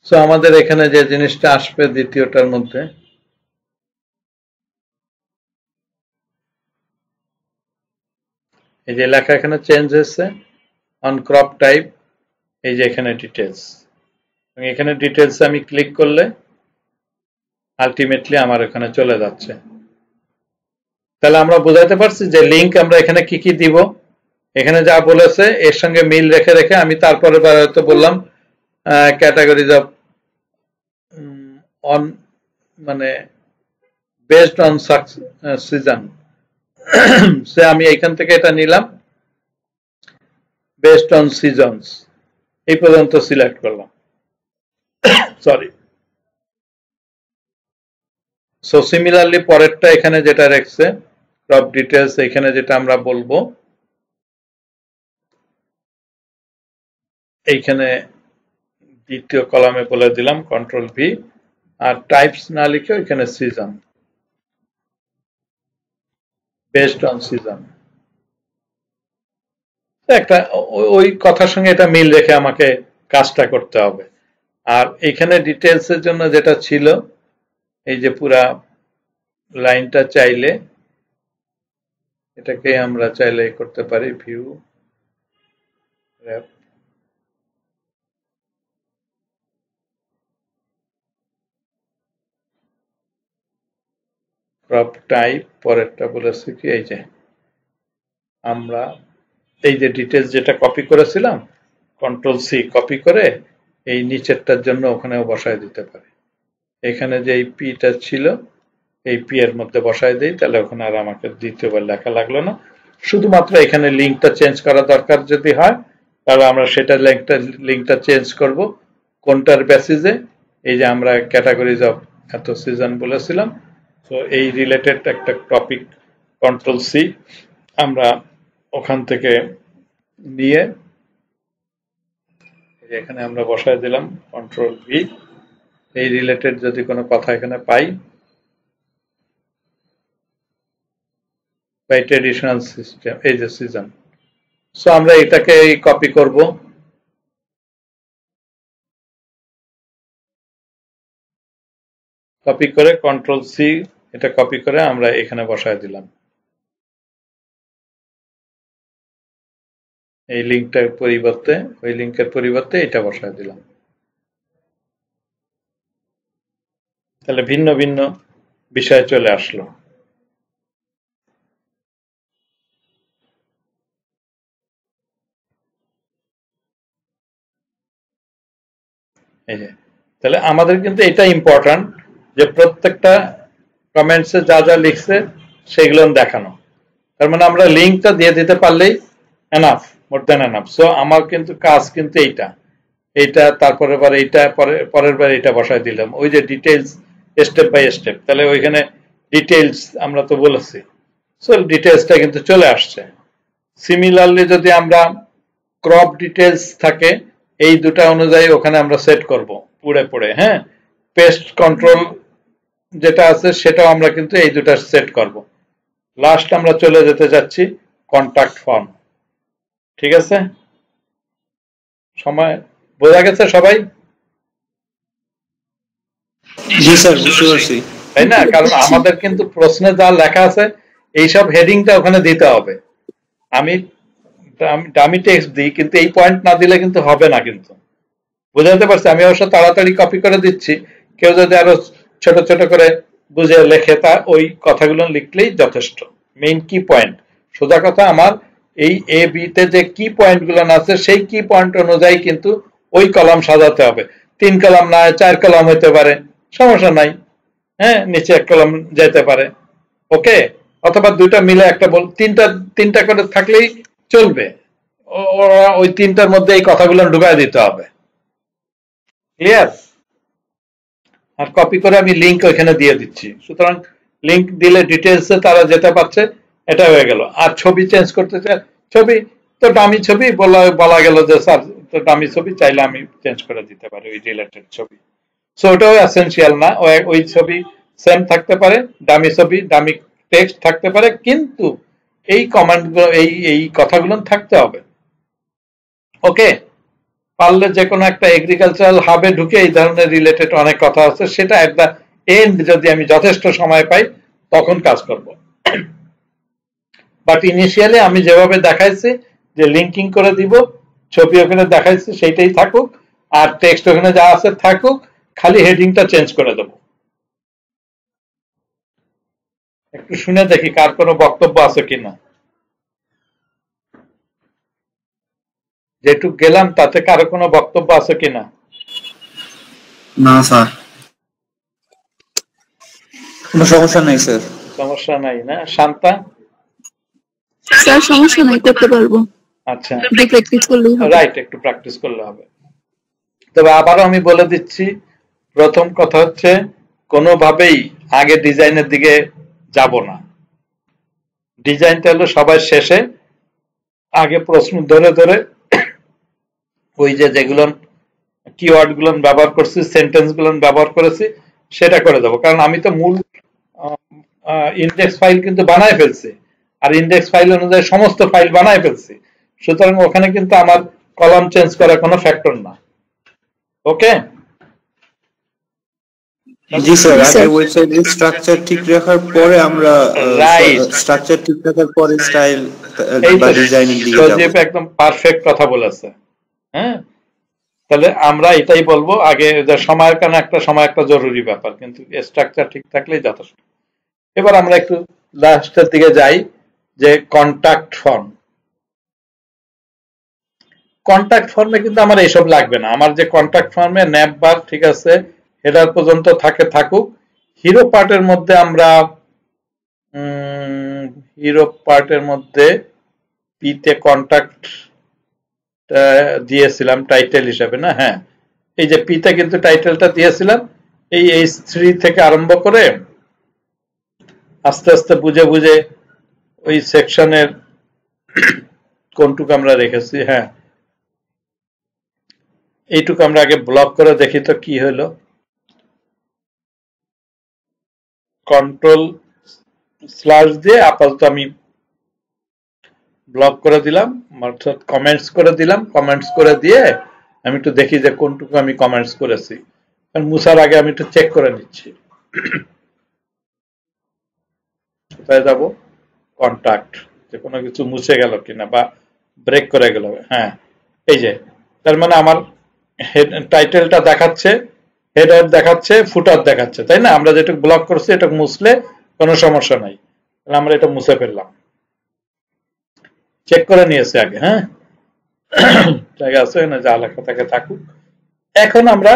[SPEAKER 1] So আমাদের এখানে যে জিনিসটা আসবে দ্বিতীয়টার মধ্যে, এই যে লেখা এখানে চেঞ্জ হয়েছে অন ক্রপ টাইপ, এই যে এখানে ডিটেলস, এখানে ডিটেলস আমি ক্লিক করলে আলটিমেটলি আমার এখানে চলে যাচ্ছে। তাহলে আমরা বোঝাতে পারছি যে লিংক আমরা এখানে কি কি দিব, এখানে যা বলেছে এর সঙ্গে মিল রেখে রেখে আমি তারপরে হয়তো বললাম ক্যাটাগরিজ অফ অন, মানে বেসড অন সিজন, সে আমি এখান থেকে এটা নিলাম বেসড অন সিজনস, এই পর্যন্ত সিলেক্ট করলাম, সরি। সো সিমিলারলি পরেরটা এখানে যেটা রেখেছে ক্রপ ডিটেলস, এখানে যেটা আমরা বলবো এইখানে দ্বিতীয় কলামে বলে দিলাম কন্ট্রোল ভি, আর টাইপস না লিখে এখানে সিজন, বেসড অন সিজন, একটা ওই কথার সঙ্গে এটা মিল রেখে আমাকে কাজটা করতে হবে। আর এখানে ডিটেলস এর জন্য যেটা ছিল, এই যে পুরা লাইনটা চাইলে এটাকে আমরা চাইলে করতে পারি ভিউ র্যাপ, ক্রপ টাইপ, পরেরটা বলেছি কি এই যে আমরা এই যে ডিটেলস যেটা কপি করেছিলাম কন্ট্রোল সি কপি করে এই নিচেরটার জন্য ওখানেও বসায় দিতে পারি, এখানে যে এই পিটা ছিল এই পি এর মধ্যে বসায় দিই, তাহলে ওখানে আর আমাকে দ্বিতীয়বার লেখা লাগলো না, শুধুমাত্র এখানে লিঙ্কটা চেঞ্জ করা দরকার যদি হয় তাহলে আমরা সেটা লিঙ্কটা চেঞ্জ করব কোনটার বেসিসে, এই যে আমরা ক্যাটাগরিজ অফ এত সিজন বলেছিলাম। তো এই রিলেটেড একটা টপিক কন্ট্রোল সি আমরা ওখান থেকে নিয়ে এখানে আমরা বসায় দিলাম কন্ট্রোল ভি। এই রিলেটেড যদি কোনো কথা এখানে পাই, বাই ট্রেডিশনাল সিস্টেম, এই যে সিজন, সো আমরা এটাকে কপি করব, কপি করে কন্ট্রোল সি এটা কপি করে আমরা এখানে বসায় দিলাম। এই লিঙ্কটার পরিবর্তে, ওই লিঙ্কের পরিবর্তে এটা বসায় দিলাম। তাহলে ভিন্ন ভিন্ন বিষয় চলে আসলো। এই যে, তাহলে আমাদের কিন্তু এটা ইম্পর্টেন্ট যে প্রত্যেকটা কমেন্টসে যা যা লিখছে সেগুলো দেখানো। তার মানে আমরা লিঙ্কটা দিয়ে দিতে পারলেই এনাফ, মোর দেন এনাফ। সো আমার কিন্তু কাজ কিন্তু এইটা তারপরে বার এইটা পরের বার এটা বসায় দিলাম, ওই যে ডিটেইলস স্টেপ বাই স্টেপ। তাহলে ওইখানে ডিটেইলস আমরা তো বলেছি, সো ডিটেইলসটা কিন্তু চলে আসছে। সিমিলারলি যদি আমরা ক্রপ ডিটেইলস থাকে এই দুটা অনুযায়ী ওখানে আমরা সেট করব পুড়ে, হ্যাঁ। পেস্ট কন্ট্রোল যেটা আছে সেটাও আমরা কিন্তু এই দুটা সেট করব। লাস্ট আমরা চলে যেতে যাচ্ছি কন্টাক্ট ফর্ম। ঠিক আছে, সময় বোঝা গেছে সবাই?
[SPEAKER 2] জি স্যার, বুঝতে পারছি।
[SPEAKER 1] তাই না? কারণ আমাদের কিন্তু প্রশ্নে যা লেখা আছে এইসব হেডিংটা ওখানে দিতে হবে। আমি ডামি টেক্সট দিই, কিন্তু এই পয়েন্ট না দিলে কিন্তু হবে না। কিন্তু বুঝাতে পারছি? আমি অবশ্য তাড়াতাড়ি কপি করে দিচ্ছি, কেউ যদি আরো ছোট ছোট করে বুঝে লেখে তা ওই কথাগুলো লিখলেই যথেষ্ট। মেইন কি পয়েন্ট, সোজা কথা, আমার এই এ বি তে যে কি পয়েন্ট গুলো আছে সেই কি পয়েন্ট অনুযায়ী কিন্তু ওই কলাম সাজাতে হবে। 3 কলাম না 4 কলাম হতে পারে, সমস্যা নাই, হ্যাঁ, নিচে 1 কলাম যেতে পারে, ওকে। অথবা দুইটা মিলে একটা বল, তিনটা করে থাকলেই চলবে। ওরা ওই তিনটার মধ্যে এই কথাগুলো ঢুকায় দিতে হবে। ক্লিয়ার? আর কপি করে আমি লিংক ওইখানে দিয়ে দিচ্ছি, সুতরাং লিংক দিলে ডিটেলসে তারা যেতে পারছে, এটা হয়ে গেল। আর ছবি চেঞ্জ করতে চাই, ছবি তো ডামি ছবি বলা গেল যে স্যার তো ডামি ছবি চাইলে আমি চেঞ্জ করে দিতে পারি ওই রিলেটেড ছবি। সো ওটাও এসেনশিয়াল না, ওই ছবি সেম থাকতে পারে, ডামি ছবি ডামি টেক্সট থাকতে পারে, কিন্তু এই কমান্ডগুলো এই কথাগুলো থাকতে হবে। ওকে, পারলে যে কোনো একটা এগ্রিকালচারাল হাবে ঢুকে এই ধরনের রিলেটেড অনেক কথা আছে, সেটা এট দ্য এন্ড যদি আমি যথেষ্ট সময় পাই তখন কাজ করব। বাট ইনিশিয়ালি আমি যেভাবে দেখাইছি যে লিঙ্কিং করে দিব, ছবি ওখানে দেখাইছি সেইটাই থাকুক, আর টেক্সট ওখানে যা আছে থাকুক, খালি হেডিংটা চেঞ্জ করে দেব। একটু শুনে দেখি কার কোনো বক্তব্য আছে কিনা। যেটুক গেলাম তাতে কারো কোনো বক্তব্য আছে কিনা?
[SPEAKER 2] না স্যার, কোনো সমস্যা নাই স্যার।
[SPEAKER 1] সমস্যা নাই না? শান্তা?
[SPEAKER 3] স্যার সমস্যা নাই, করতে পারবো।
[SPEAKER 1] আচ্ছা,
[SPEAKER 3] প্র্যাকটিস করলেই হবে।
[SPEAKER 1] রাইট, একটু প্র্যাকটিস করলে হবে। তবে আবারও আমি বলে দিচ্ছি, প্রথম কথা হচ্ছে কোনোভাবেই আগে ডিজাইনের দিকে যাব না। ডিজাইনটা হলো সবার শেষে, আগে প্রশ্ন ধরে ধরে ওই যেগুলো কিওয়ার্ড গুলো ব্যবহার করছি, সেন্টেন্স গুলো ব্যবহার করেছি সেটা করে দেবো। কারণ আমি তো মূল ইন্ডেক্স ফাইল কিন্তু বানায় ফেলছি, আর ইন্ডেক্স ফাইল অনুযায়ী সমস্ত ফাইল বানায় ফেলছি, সুতরাং ওখানে কিন্তু আমার কলাম চেঞ্জ করার কোনো ফ্যাক্টর না। ওকে,
[SPEAKER 2] জি স্যার, আগে ওয়েবসাইটের স্ট্রাকচার ঠিক রাখার পরে আমরা স্ট্রাকচার ঠিক রাখার পরে স্টাইল বা ডিজাইনিং দিকে যাব।
[SPEAKER 1] সজীব একদম পারফেক্ট কথা বলেছে। হ্যাঁ, তাহলে আমরা এটাই বলবো, আগে সময়ের কারণে সময় একটা জরুরি ব্যাপার, কিন্তু স্ট্রাকচার ঠিক থাকলেই যথেষ্ট। এবার আমরা একটু লাস্টের দিকে যাই, যে কন্টাক্ট ফর্ম। কন্টাক্ট ফর্মে কিন্তু আমার এসব লাগবে না। আমার যে কন্টাক্ট ফর্মে ন্যাপ বার ঠিক আছে, হেডার পর্যন্ত থাকুক। হিরো পার্টের মধ্যে আমরা পিতে কন্টাক্ট দিয়েছিলাম টাইটেল হিসাবে, না? হ্যাঁ, এই যে পিতে কিন্তু টাইটেলটা দিয়েছিলাম, এই H3 থেকে আরম্ভ করে আস্তে আস্তে বুঝে বুঝে ওই সেকশনের কোনটুকু আমরা রেখেছি, হ্যাঁ এইটুকু আমরা আগে ব্লক করে দেখি তো কি হলো। কন্ট্রোল স্ল্যাশ দিয়ে আপাতত আমি ব্লক করে দিলাম, অর্থাৎ কমেন্টস করে দিলাম। কমেন্টস করে দিয়ে আমি একটু দেখি যে কোনটুকু আমি কমেন্টস করেছি, কারণ মুছার আগে আমি একটু চেক করে নিচ্ছি। কোথায় যাব, কন্টাক্ট, যে কোনো কিছু মুছে গেল কিনা বা ব্রেক করে গেল। হ্যাঁ এই যে, তার মানে আমার টাইটেলটা দেখাচ্ছে, হেডার দেখাচ্ছে, ফুটার দেখাচ্ছে, তাই না? আমরা যেটুকু ব্লক করছি এটা মুছলে কোনো সমস্যা নাই, তাহলে আমরা এটা মুছে ফেললাম, চেক করে নিয়েছে আগে। হ্যাঁ জায়গা আছে না, যা লেখা থাকে থাকুক। এখন আমরা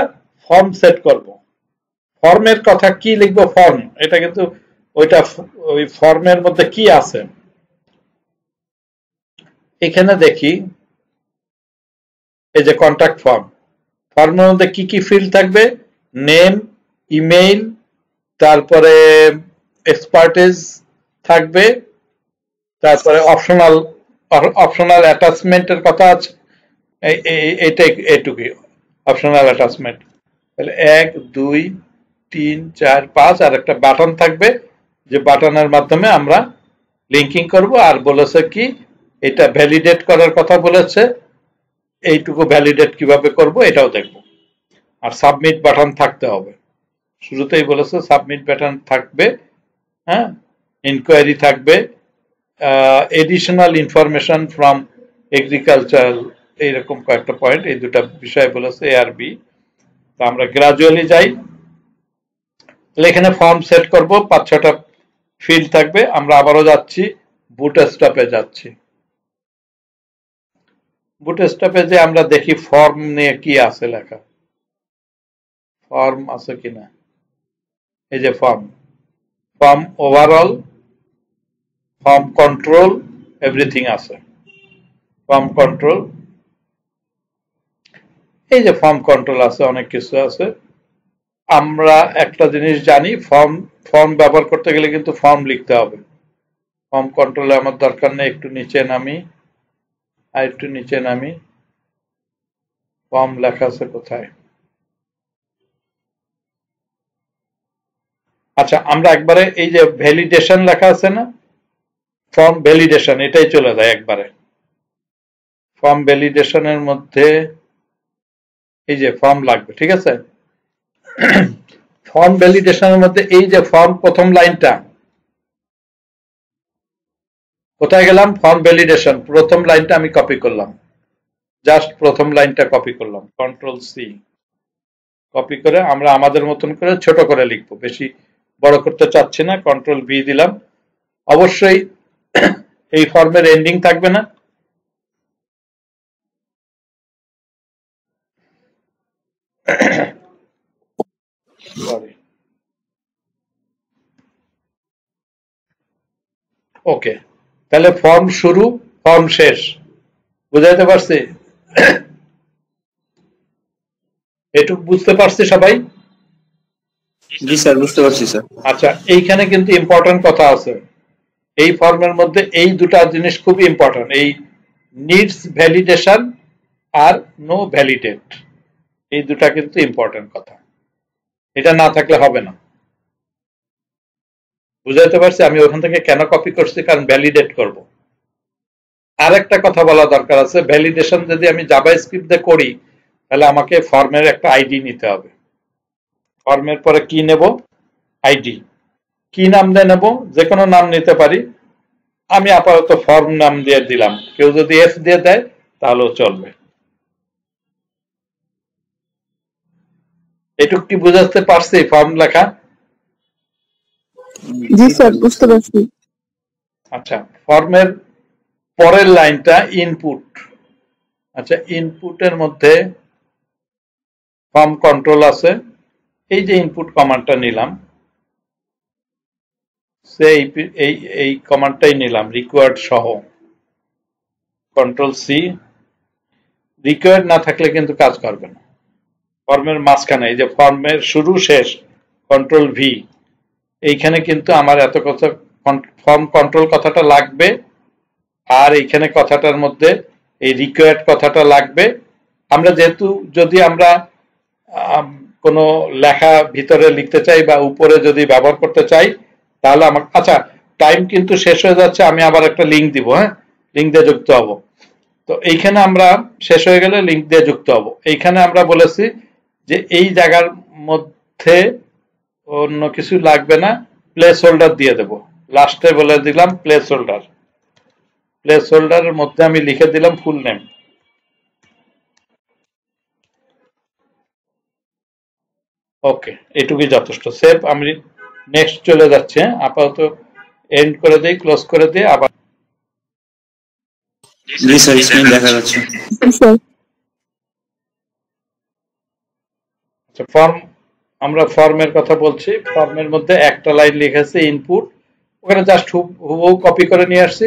[SPEAKER 1] ফর্ম সেট করব। ফর্মের কথা কি লিখবো, ফর্ম, এটা কিন্তু ওইটা ওই ফর্মের মধ্যে কি আছে এখানে দেখি। এই যে কন্টাক্ট ফর্ম, ফর্মের মধ্যে কি কি ফিল্ড থাকবে, নেম, ইমেইল, তারপরে এক্সপার্টিজ থাকবে, তারপরে অপশনাল অ্যাটাচমেন্টের কথা আছে, এইটাই এটুকুই অপশনাল অ্যাটাচমেন্ট। তাহলে 1 2 3 4 5 আর একটা বাটন থাকবে, যে বাটনের মাধ্যমে আমরা লিঙ্কিং করব। আর বলেছে কি, এটা ভ্যালিডেট করার কথা বলেছে, এইটুকু ভ্যালিডেট কিভাবে করব এটাও দেখব। আর সাবমিট বাটন থাকতে হবে, শুরুতেই বলেছে সাবমিট বাটন থাকবে। হ্যাঁ, ইনকোয়ারি থাকবে, এডিশনাল ইনফরমেশন ফ্রম এগ্রিকালচারাল, এইরকম কয়েকটা পয়েন্ট, এই দুটা বিষয় বলেছে এ আর বি। তো আমরা গ্রাজুয়ালি যাই, এখানে ফর্ম সেট করব, 5-6টা ফিল্ড থাকবে। আমরা আবারও যাচ্ছি, বুটস্ট্র্যাপে যাচ্ছি। বুটস্ট্র্যাপে যে আমরা দেখি ফর্ম নিয়ে কি আছে লেখা, ফর্ম আছে কিনা। এই যে form, form overall, form control, everything আছে। ফর্ম কন্ট্রোল, এই যে ফর্ম কন্ট্রোল আছে, অনেক কিছু আছে। আমরা একটা জিনিস জানি, ফর্ম ব্যবহার করতে গেলে কিন্তু ফর্ম লিখতে হবে। ফর্ম কন্ট্রোলে আমার দরকার নেই, একটু নিচে নামি, আর একটু নিচে নামি, ফর্ম লেখা আছে কোথায়। আচ্ছা, আমরা একবারে এই যে ভ্যালিডেশন লেখা আছে না, ফর্ম ভ্যালিডেশন, এটাই চলে যায় একবারে। ফর্ম ভ্যালিডেশনের মধ্যে এই যে ফর্ম লাগবে, ঠিক আছে। ফর্ম ভ্যালিডেশনের মধ্যে এই যে ফর্ম প্রথম লাইনটা, কোথায় গেলাম, ফর্ম ভ্যালিডেশন প্রথম লাইনটা আমি কপি করলাম, জাস্ট প্রথম লাইনটা কপি করলাম, কন্ট্রোল সি কপি করে আমরা আমাদের মতন করে ছোট করে লিখবো, বেশি বড় করতে চাচ্ছি না, কন্ট্রোল ভি দিলাম। অবশ্যই এই ফর্মের এন্ডিং থাকবে না, ওকে। তাহলে ফর্ম শুরু, ফর্ম শেষ, বুঝাইতে পারছি? এটুকু বুঝতে পারছি সবাই?
[SPEAKER 2] জি স্যার, বুঝতে পারছি স্যার।
[SPEAKER 1] আচ্ছা, এইখানে কিন্তু ইম্পর্টেন্ট কথা আছে। এই ফর্মের মধ্যে এই দুটা জিনিস খুবই ইম্পর্টেন্ট, এই নিডস ভ্যালিডেশন আর নো ভ্যালিডেট, এই দুটা কিন্তু ইম্পর্টেন্ট কথা, এটা না থাকলে হবে না। বুঝাইতে পারছি আমি ওখান থেকে কেন কপি করছি, কারণ ভ্যালিডেট করব। আর একটা কথা বলা দরকার আছে, ভ্যালিডেশন যদি আমি জাভাস্ক্রিপ্ট দিয়ে করি, তাহলে আমাকে ফর্মের একটা আইডি নিতে হবে। ফর্মের পরে কি নেব, আইডি। কি নাম দিয়ে নেব, যে কোনো নাম নিতে পারি, আমি আপাতত ফর্ম নাম দিয়ে দিলাম, কেউ যদি এফ দিয়ে দেয় তাহলেও চলবে। এটুক কি বুঝাতে পারছি ফর্ম লেখা?
[SPEAKER 3] জি স্যার, বুঝতে পারছি।
[SPEAKER 1] আচ্ছা, ফর্মের পরের লাইনটা ইনপুট। আচ্ছা, ইনপুটের মধ্যে ফর্ম কন্ট্রোল আছে, এই যে ইনপুট কমান্ডটা নিলাম, সেই এই কমান্ডটাই নিলাম রিকোয়ার্ড সহ, কন্ট্রোল সি। রিকোয়ার্ড না থাকলে কিন্তু কাজ করবে না। ফর্মের মাঝখানে, এই যে ফর্মের শুরু শেষ কন্ট্রোল ভি, এইখানে কিন্তু আমার এত কথা ফর্ম কন্ট্রোল কথাটা লাগবে, আর এইখানে কথাটার মধ্যে এই রিকোয়ার্ড কথাটা লাগবে। আমরা যেহেতু যদি আমরা কোনো লেখা ভিতরে লিখতে চাই বা উপরে যদি ব্যবহার করতে চাই তাহলে আমার, আচ্ছা টাইম কিন্তু শেষ হয়ে যাচ্ছে, আমি আবার একটা লিঙ্ক দিব, হ্যাঁ লিঙ্ক দিয়ে যুক্ত হব। তো এইখানে আমরা শেষ হয়ে গেলে লিঙ্ক দিয়ে যুক্ত হব। এইখানে আমরা বলেছি যে এই জায়গার মধ্যে অন্য কিছু লাগবে না, প্লেস হোল্ডার দিয়ে দেব। লাস্টে বলে দিলাম প্লেস হোল্ডার, প্লেস হোল্ডারের মধ্যে আমি লিখে দিলাম ফুল নেম। ওকে, এটুকুই যথেষ্ট। সেভ, আমি নেক্সট চলে যাচ্ছে, আপাতত এন্ড করে দেই, ক্লোজ করে দিয়ে আবার।
[SPEAKER 2] জি স্যার, স্ক্রিন দেখা যাচ্ছে।
[SPEAKER 1] আচ্ছা, ফর্ম, আমরা ফর্মের কথা বলছি। ফর্মের মধ্যে একটা লাইন লিখেছে ইনপুট, ওখানে জাস্ট হুবহু কপি করে নিয়ে আসছি।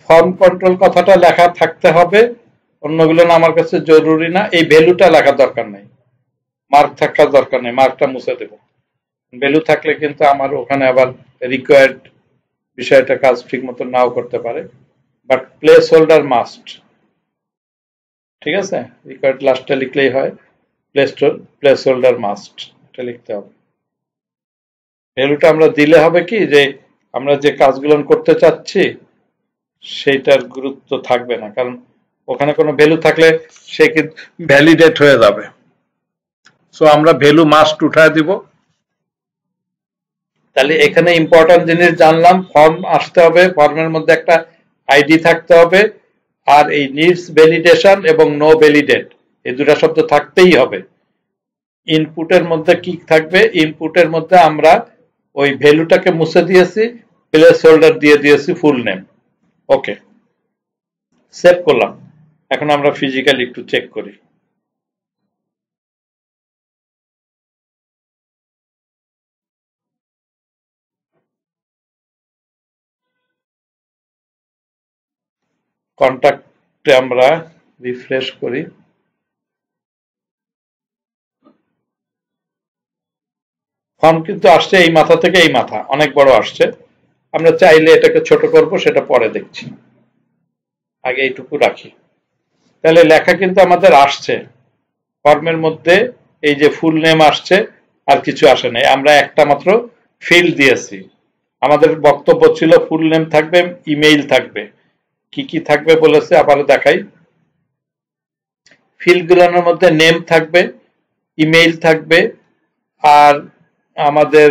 [SPEAKER 1] ফর্ম কন্ট্রোল কথাটা লেখা থাকতে হবে, অন্যগুলো না আমার কাছে জরুরি না। এই ভ্যালুটা লেখার দরকার নেই, মার্ক থাকার দরকার নেই, মার্কটা মুছে দেব। ভ্যালু থাকলে কিন্তু আমার ওখানে আবার রিকোয়ার্ড বিষয়টা কাজ ঠিক মতো নাও করতে পারে, বাট প্লেস হোল্ডার মাস্ট। ঠিক আছে, রিকোয়ার্ড লাস্টে লিখলেই হয়, প্লেস হোল্ডার মাস্ট, এটা লিখতে হবে। ভ্যালুটা আমরা দিলে হবে কি, যে আমরা যে কাজগুলো করতে চাচ্ছি সেইটার গুরুত্ব থাকবে না, কারণ ওখানে কোনো ভ্যালু থাকলে সে কিন্তু ভ্যালিডেট হয়ে যাবে। সো আমরা ভ্যালু মাস্ট উঠায় দিব। তাহলে এখানে ইম্পর্টেন্ট জিনিস জানলাম, ফর্ম আসতে হবে, ফর্মের মধ্যে একটা আইডি থাকতে হবে, আর এই নিডস ভ্যালিডেশন এবং নো ভ্যালিডেট এই দুটা শব্দ থাকতেই হবে। ইনপুটের মধ্যে কি থাকবে, ইনপুটের মধ্যে আমরা ওই ভ্যালুটাকে মুছে দিয়েছি, প্লেস হোল্ডার দিয়ে দিয়েছি ফুল নেম। ওকে, সেভ করলাম। এখন আমরা ফিজিক্যালি একটু চেক করি। কন্টাক্টে আমরা রিফ্রেশ করি, ফর্ম কিন্তু আসছে এই মাথা থেকে এই মাথা, অনেক বড় আসছে। আমরা চাইলে এটাকে ছোট করব, সেটা পরে দেখছি, আগে এইটুকু রাখি। তাহলে লেখা কিন্তু আমাদের আসছে ফর্মের মধ্যে, এই যে ফুল নেম আসছে, আর কিছু আসে নাই, আমরা একটা মাত্র ফিল্ড দিয়েছি। আমাদের বক্তব্য ছিল ফুল নেম থাকবে, ইমেইল থাকবে, কি কি থাকবে বলেছে আবার দেখাই। ফিল্ডগুলোর মধ্যে নেম থাকবে, ইমেইল থাকবে, আর আমাদের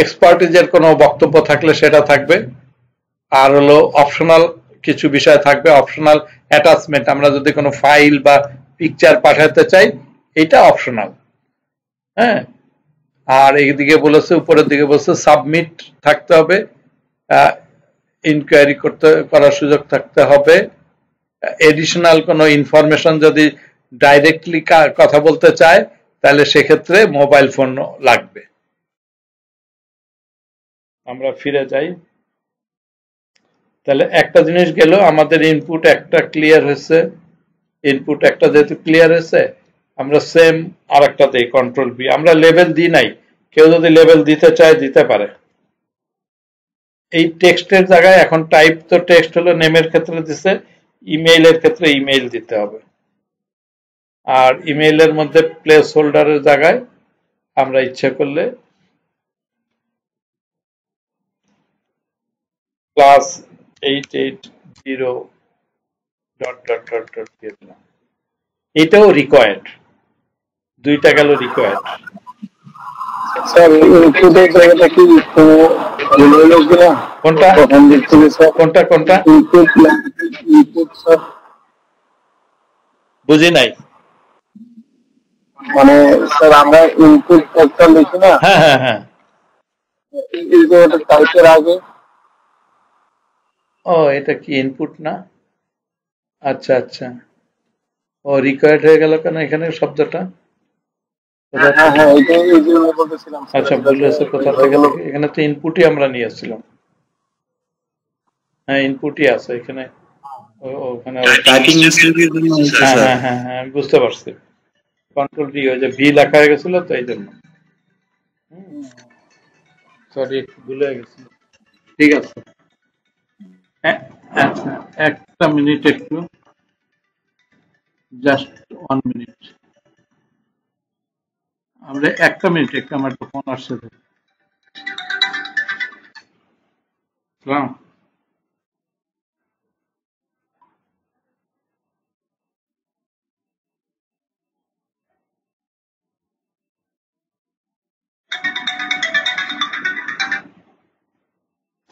[SPEAKER 1] এক্সপার্টিজের কোনো বক্তব্য থাকলে সেটা থাকবে, আর হলো অপশনাল কিছু বিষয় থাকবে, অপশনাল অ্যাটাচমেন্ট, আমরা যদি কোনো ফাইল বা পিকচার পাঠাতে চাই এটা অপশনাল। হ্যাঁ, আর এইদিকে বলেছে, উপরের দিকে বলছে সাবমিট থাকতে হবে, ইনকোয়ারি করার সুযোগ থাকতে হবে, এডিশনাল কোনো ইনফরমেশন যদি ডাইরেক্টলি কথা বলতে চায় তাহলে সেক্ষেত্রে মোবাইল ফোন লাগবে। আমরা ফিরে যাই। তাহলে একটা জিনিস গেল, আমাদের ইনপুট একটা ক্লিয়ার হয়েছে, ইনপুট একটা যেহেতু ক্লিয়ার হয়েছে, আমরা সেম আর একটা দিই কন্ট্রোল বি। আমরা লেভেল দিই নাই, কেউ যদি লেভেল দিতে চায় দিতে পারে। এই টেক্সটের জায়গায় এখন টাইপ তো টেক্সট হলো নেমের ক্ষেত্রে দিছে, ইমেইলের ক্ষেত্রে ইমেইল দিতে হবে। আর ইমেইলের মধ্যে প্লেস হোল্ডারের জায়গায় আমরা ইচ্ছে করলে +880 ডট ডট ডট ডট দিয়ে দিলাম। এটাও রিকোয়ার্ড, দুইটা গেল রিকোয়ার্ড।
[SPEAKER 4] স্যার ইনপুটের জায়গাটা কি
[SPEAKER 1] কোনটা কোনটা কোনটা
[SPEAKER 4] ইনপুট স্যার
[SPEAKER 1] বুঝি নাই।
[SPEAKER 4] মানে স্যার আমরা ইনপুট একটা লিখি না,
[SPEAKER 1] হ্যাঁ হ্যাঁ হ্যাঁ,
[SPEAKER 4] এই জায়গাটা টাইপের আগে।
[SPEAKER 1] ও এটা কি ইনপুট না? আচ্ছা আচ্ছা, ও রিকোয়ার্ড হয়ে গেল কেন এখানে শব্দটা?
[SPEAKER 4] হ্যাঁ হ্যাঁ, এইটাই এই জন্য বলতেছিলাম।
[SPEAKER 1] আচ্ছা, ভুল হয়েছে কোথা থেকে, এখানে তো ইনপুটই আমরা নিয়ে আসছিলাম। হ্যাঁ ইনপুটই আছে এখানে, ওখানে
[SPEAKER 2] টাইপিং মিস্টেকের জন্য হয়েছে
[SPEAKER 1] হ্যাঁ
[SPEAKER 2] স্যার।
[SPEAKER 1] হ্যাঁ হ্যাঁ হ্যাঁ, বুঝতে পারছি। কন্ট্রোল ডি, ওই যে ভি লেখা হয়ে গেছিল তো এই জন্য, সরি একটু ভুল হয়ে গেছিল। ঠিক আছে, আচ্ছা একটা মিনিট, একটু জাস্ট 1 মিনিট, আমরা একটা মিনিট, একটা আমার তো ফোন আসছে। সালাম।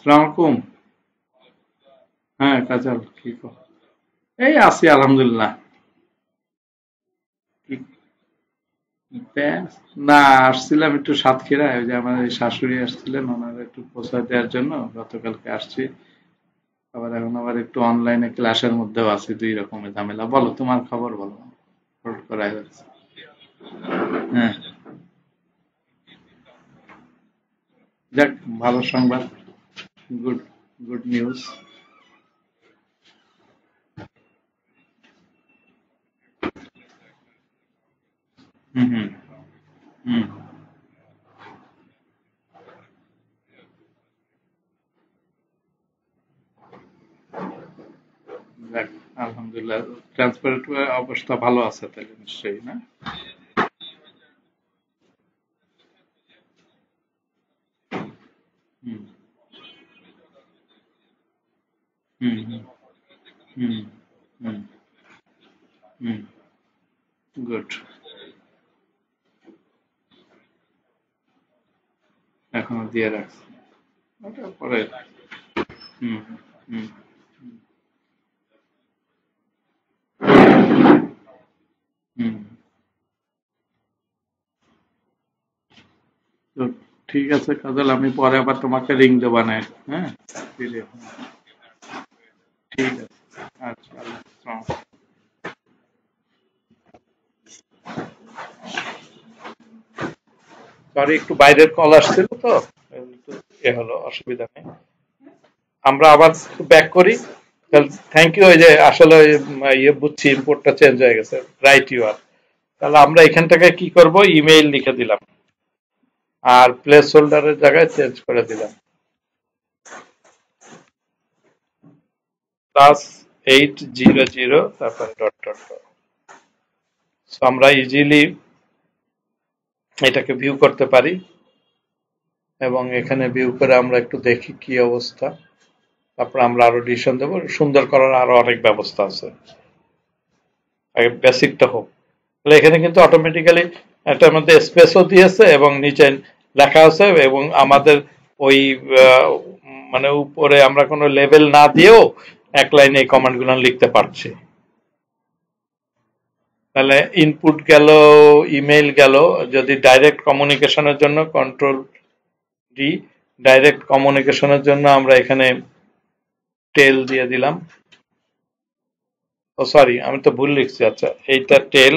[SPEAKER 1] সালাম আলাইকুম। হ্যাঁ কাজল, কি কর? এই আছি আলহামদুলিল্লাহ। কি- ব্যাস, না আসছিলাম একটু সাতক্ষীরায়, ওই যে আমার এই শাশুড়ি আসছিলেন, ওনারা একটু প্রচার দেওয়ার জন্য গতকালকে আসছি। আবার এখন আবার একটু অনলাইনে ক্লাসের মধ্যেও আছি, 2 রকমের ঝামেলা। বলো তোমার খবর বলো, হোল্ড করা যাচ্ছে। হ্যাঁ, যাক ভালো সংবাদ, গুড, গুড নিউজ। হুম হুম হুম। যাক, আলহামদুলিল্লাহ, ট্রান্সপারেন্ট অবস্থা ভালো আছে তাহলে নিশ্চয়ই, না? হুম হুম হুম হুম হুম হুম। গুড। এখনো দিয়ে রাখছি, ওটা পরে। হুম হুম হুম। তো ঠিক আছে কাজল, আমি পরে আবার তোমাকে রিং দেবো না। হ্যাঁ, দিলে। ঠিক আছে, আচ্ছা, আল্লাহ হাফেজ। সরি একটু বাইরের কল আসছিল তো, একটু এ হলো, অসুবিধা নেই। আমরা আবার ব্যাক করি। Thank you. ওই যে আসলে ওই, ইয়ে বুঝছি, ইম্পোর্টটা চেঞ্জ হয়ে গেছে, রাইট ইউ আর। তাহলে আমরা এখান থেকে কি করব, ইমেইল লিখে দিলাম আর প্লেস হোল্ডারের জায়গায় চেঞ্জ করে দিলাম +800, তারপরে ডট ডট ডট। সো আমরা ইজিলি এটাকে ভিউ করতে পারি, এবং এখানে ভিউ করে আমরা একটু দেখি কি অবস্থা। তারপর আমরা আরো ডিসিশন দেবো, সুন্দর করার আরো অনেক ব্যবস্থা আছে, আগে বেসিকটা হোক। তাহলে এখানে কিন্তু অটোমেটিক্যালি এটার মধ্যে স্পেসও দিয়েছে এবং নিচে লেখা আছে, এবং আমাদের ওই আহ, মানে উপরে আমরা কোনো লেভেল না দিয়েও এক লাইনে এই কমান্ড গুলো লিখতে পারছি। তাহলে ইনপুট গেল, ইমেইল গেল। যদি ডাইরেক্ট কমিউনিকেশনের জন্য কন্ট্রোল ডি, ডাইরেক্ট কমিউনিকেশনের জন্য আমরা এখানে টেল দিয়ে দিলাম। ও সরি, আমি তো ভুল লিখছি। আচ্ছা, এইটা টেল,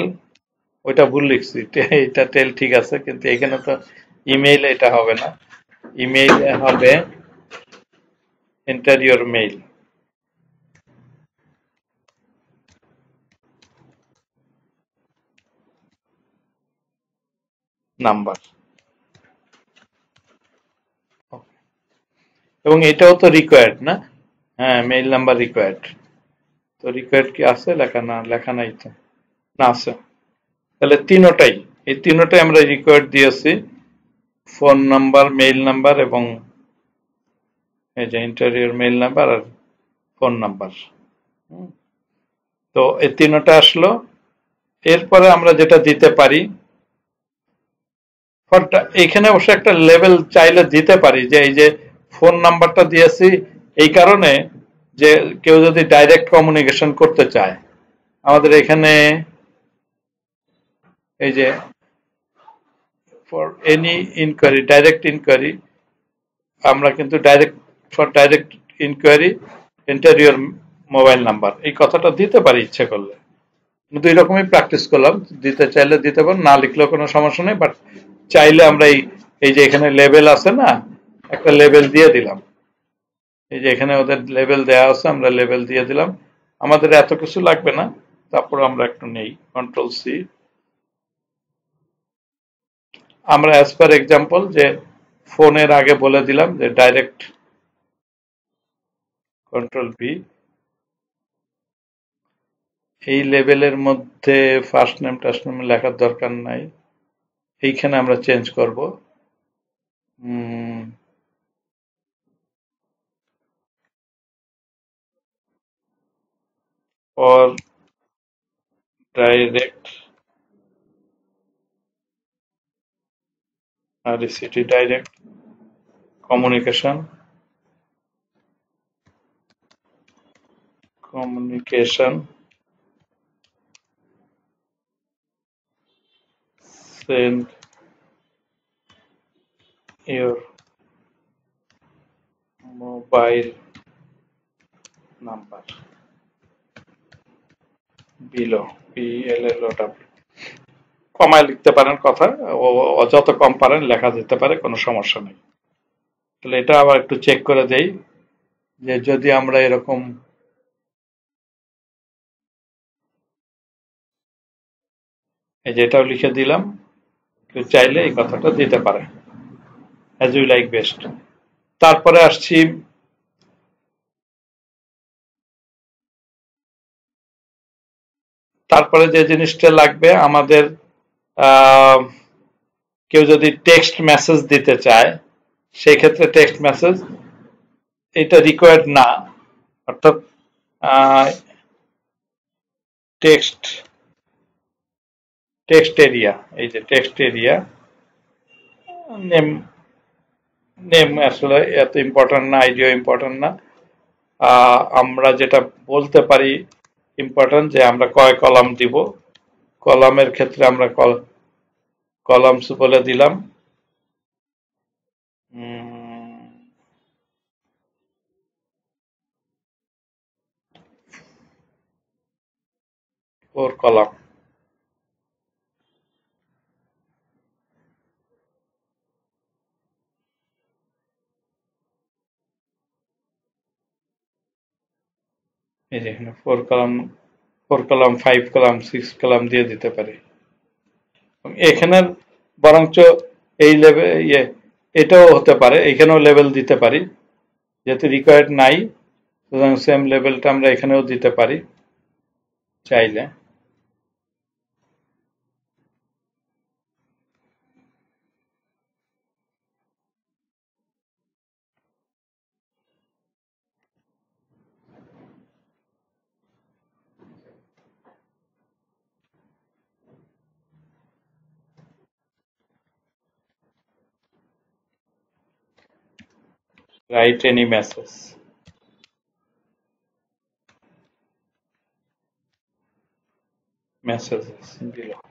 [SPEAKER 1] ওইটা ভুল লিখছি। এইটা টেল ঠিক আছে, কিন্তু এখানে তো ইমেইল, এটা হবে না। ইমেইল হবে এন্টার ইউর মেইল নাম্বার, এবং এটাও তো রিকোয়ার্ড, না? হ্যাঁ, মেইল নাম্বার রিকোয়ার্ড। তো রিকোয়ার্ড কি আছে লেখা? না, লেখা নাই তো। না, আছে। তাহলে তিনোটাই, এই তিনোটাই আমরা রিকোয়ার্ড দিয়েছি, ফোন নাম্বার, মেইল নাম্বার, এবং এই যে ইন্টারিয়র মেইল নাম্বার আর ফোন নাম্বার। তো এই তিনোটা আসলো। এরপরে আমরা যেটা দিতে পারি, এখানে অবশ্য একটা লেভেল চাইলে দিতে পারি, যে এই যে ফোন নাম্বারটা দিয়েছি এই কারণে যে কেউ যদি ডাইরেক্ট কমিউনিকেশন করতে চায়, আমাদের এখানে এই যে for any inquiry, direct inquiry, আমরা কিন্তু direct inquiry enter your mobile number, এই কথাটা দিতে পারি ইচ্ছে করলে। 2 রকমই প্র্যাকটিস করলাম, দিতে চাইলে দিতে পারেন, না লিখলেও কোনো সমস্যা নেই। বাট চাইলে আমরা এই যে এখানে লেভেল আছে না, একটা লেভেল দিয়ে দিলাম। এই যে এখানে ওদের লেভেল দেওয়া আছে, আমরা লেভেল দিয়ে দিলাম। আমাদের এত কিছু লাগবে না। তারপর আমরা একটু নেই, কন্ট্রোল সি, আমরা অ্যাজ পার এক্সাম্পল যে ফোনের আগে বলে দিলাম যে ডাইরেক্ট কন্ট্রোল ভি, এই লেভেলের মধ্যে ফার্স্ট নেম টাস্ট নেম লেখার দরকার নাই, এইখানে আমরা চেঞ্জ করব or direct RCT direct communication send your mobile number below PLLOW, কমায় লিখতে পারেন কথা, ও যত কম পারেন লেখা যেতে পারে, কোনো সমস্যা নেই। তাহলে এটা আবার একটু চেক করে দেই যে যদি আমরা এরকম এই যে এটাও লিখে দিলাম, কেউ চাইলে এই কথাটা দিতে পারে as you like best। তারপরে আসছি তারপরে যে জিনিসটা লাগবে আমাদের, কেউ যদি টেক্সট মেসেজ দিতে চায় সেই ক্ষেত্রে টেক্সট মেসেজ এটা রিকোয়ার্ড না, অর্থাৎ টেক্সট এরিয়া, এই যে টেক্সট এরিয়া নেম আসলে এত ইম্পর্টেন্ট না, আইডিয়া ইম্পর্টেন্ট না। আমরা যেটা বলতে পারি ইম্পর্টেন্ট যে আমরা কয় কলাম দিব, কলামের ক্ষেত্রে আমরা কলামস বলে দিলাম 4 কলাম। এই যে এখানে 4 কলাম 5 কলাম 6 কলাম দিয়ে দিতে পারি। এখানে বরঞ্চ এই লেভেল এটাও হতে পারে, এখানেও লেভেল দিতে পারি, যেহেতু রিকোয়ার্ড নাই সুতরাং সেম লেভেলটা আমরা এখানেও দিতে পারি চাইলে। Write any message, messages below।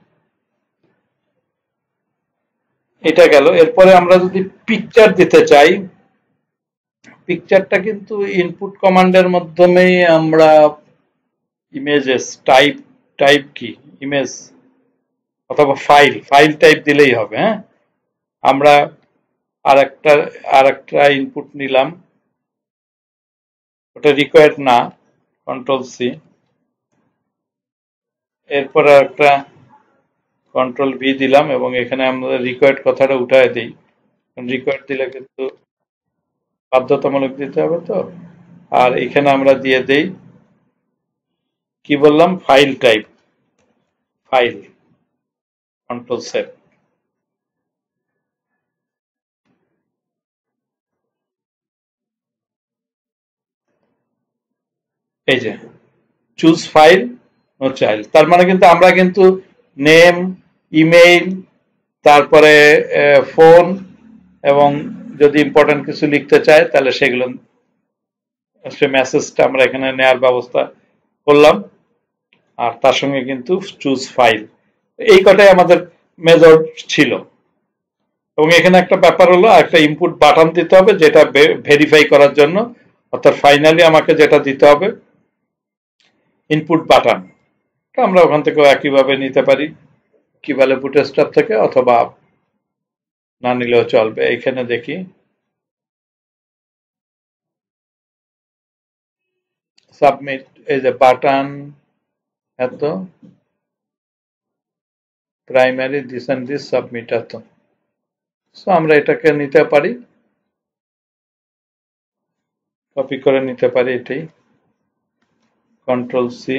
[SPEAKER 1] এটা গেল। এরপরে আমরা যদি পিকচার দিতে চাই, পিকচারটা কিন্তু ইনপুট কমান্ডের মাধ্যমেই আমরা ইমেজেস টাইপ কি ইমেজ অথবা ফাইল টাইপ দিলেই হবে। হ্যাঁ, আমরা আরেকটা ইনপুট নিলাম, ওটা রিকোয়ার্ড না, কন্ট্রোল সি, এরপরে একটা কন্ট্রোল ভি দিলাম এবং এখানে আমরা রিকোয়ার্ড কথাটা উঠায় দিই, রিকোয়ার্ড দিলে কিন্তু বাধ্যতামূলক দিতে হবে তো। আর এখানে আমরা দিয়ে দেই কি বললাম, file type, file, control save. এই যে চুজ ফাইল নো চাইল্ড, তার মানে কিন্তু আমরা কিন্তু নেম, ইমেইল, তারপরে ফোন এবং যদি ইম্পর্টেন্ট কিছু লিখতে চায় তাহলে সেগুলো সে মেসেজটা আমরা এখানে নেওয়ার ব্যবস্থা করলাম। আর তার সঙ্গে কিন্তু চুজ ফাইল, এই কটাই আমাদের মেথড ছিল। এবং এখানে একটা ব্যাপার হলো একটা ইনপুট বাটন দিতে হবে যেটা ভেরিফাই করার জন্য, অর্থাৎ ফাইনালি আমাকে যেটা দিতে হবে ইনপুট বাটন, আমরা ওখান থেকে একইভাবে নিতে পারি কি বলে বুটস্ট্র্যাপ থেকে, অথবা না নিলেও চলবে। এখানে দেখি সাবমিট, এই যে বাটন এত primary this and this submit এত, সো আমরা এটাকে নিতে পারি, কপি করে নিতে পারি, এটাই কন্ট্রোল সি।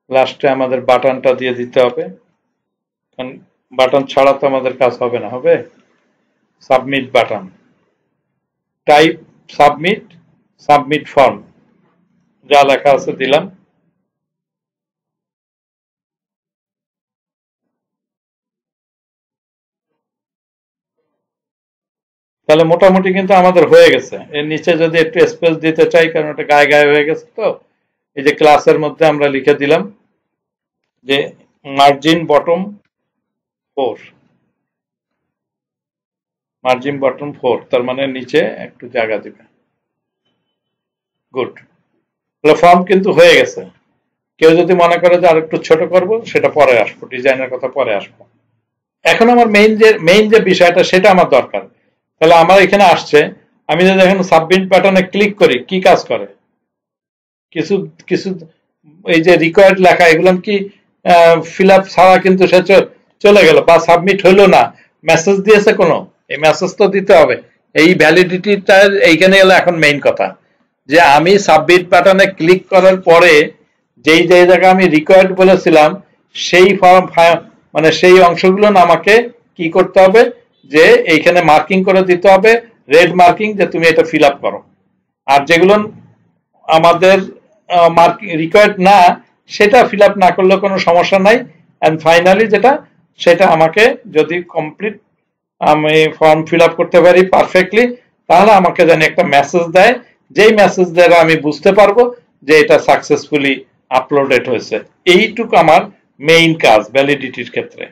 [SPEAKER 1] লাস্টে আমাদের বাটনটা দিয়ে দিতে হবে, কারণ বাটন ছাড়া তো আমাদের কাজ হবে না। হবে submit button, type submit, submit form, যা লেখা আছে দিলাম। তাহলে মোটামুটি কিন্তু আমাদের হয়ে গেছে। এর নিচে যদি একটু স্পেস দিতে চাই, কারণ এটা গায়ে গায়ে হয়ে গেছে, তো এই যে ক্লাসের মধ্যে আমরা লিখে দিলাম যে মার্জিন বটম 4, মার্জিন বটম 4, তার মানে নিচে একটু জায়গা দিবে। গুড, তাহলে ফর্ম কিন্তু হয়ে গেছে। কেউ যদি মনে করে যে আর একটু ছোট করব, সেটা পরে আসবো, ডিজাইনের কথা পরে আসবো। এখন আমার মেইন যে বিষয়টা, সেটা আমার দরকার। তাহলে আমার এখানে আসছে, আমি যদি এখন সাবমিট বাটনে ক্লিক করি, কি কাজ করে? কিছু কিছু এই যে রিকোয়ার্ড লেখা, এগুলো কি ফিল আপ ছাড়া কিন্তু সে চলে গেল, বা সাবমিট হইলো না, মেসেজ দিয়েছে কোনো, এই মেসেজ তো দিতে হবে। এই ভ্যালিডিটিটা এইখানে এলো এখন মেইন কথা, যে আমি সাবমিট বাটনে ক্লিক করার পরে যেই জায়গায় আমি রিকোয়ার্ড বলেছিলাম, সেই ফর্ম মানে সেই অংশগুলো আমাকে কি করতে হবে, যে এইখানে মার্কিং করে দিতে হবে, রেড মার্কিং, যে তুমি এটা ফিল আপ করো। আর যেগুলো আমাদের রিকোয়ার্ড না, সেটা ফিল আপ না করলে কোনো সমস্যা নাই। এন্ড ফাইনালি যেটা, সেটা আমাকে যদি কমপ্লিট আমি ফর্ম ফিল আপ করতে পারি পারফেক্টলি, তাহলে আমাকে জানি একটা মেসেজ দেয়, যেই মেসেজ দ্বারা আমি বুঝতে পারবো যে এটা সাকসেসফুলি আপলোডেড হয়েছে। এইটুকু আমার মেইন কাজ ভ্যালিডিটির ক্ষেত্রে।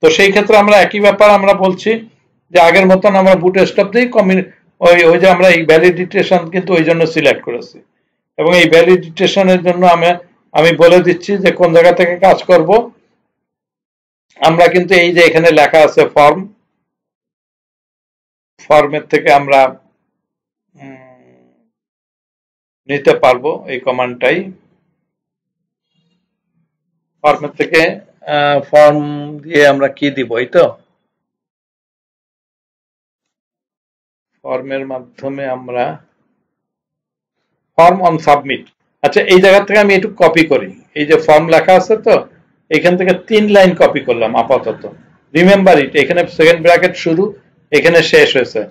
[SPEAKER 1] তো সেই ক্ষেত্রে আমরা একই ব্যাপার আমরা বলছি যে আগের মতন আমরা বুটস্ট্র্যাপ দিই, ওই যে আমরা এই ভ্যালিডিটেশন কিন্তু ওই জন্য সিলেক্ট করেছি, এবং এই ভ্যালিডিটেশনের জন্য আমি বলে দিচ্ছি যে কোন জায়গা থেকে কাজ করব। আমরা কিন্তু এই যে এখানে লেখা আছে ফর্ম, ফর্মের থেকে আমরা নিতে পারবো এই কমান্ডটাই। ফর্মের থেকে ফর্ম দিয়ে আমরা কি দিব, এই তো ফর্মের মাধ্যমে আমরা ফর্ম অন সাবমিট। আচ্ছা, এই জায়গা থেকে আমি একটু কপি করি, এই যে ফর্ম লেখা আছে, তো এখান থেকে 3 লাইন কপি করলাম আপাতত। রিমেম্বার ইট, এখানে সেকেন্ড ব্র্যাকেট শুরু, এখানে শেষ হয়েছে।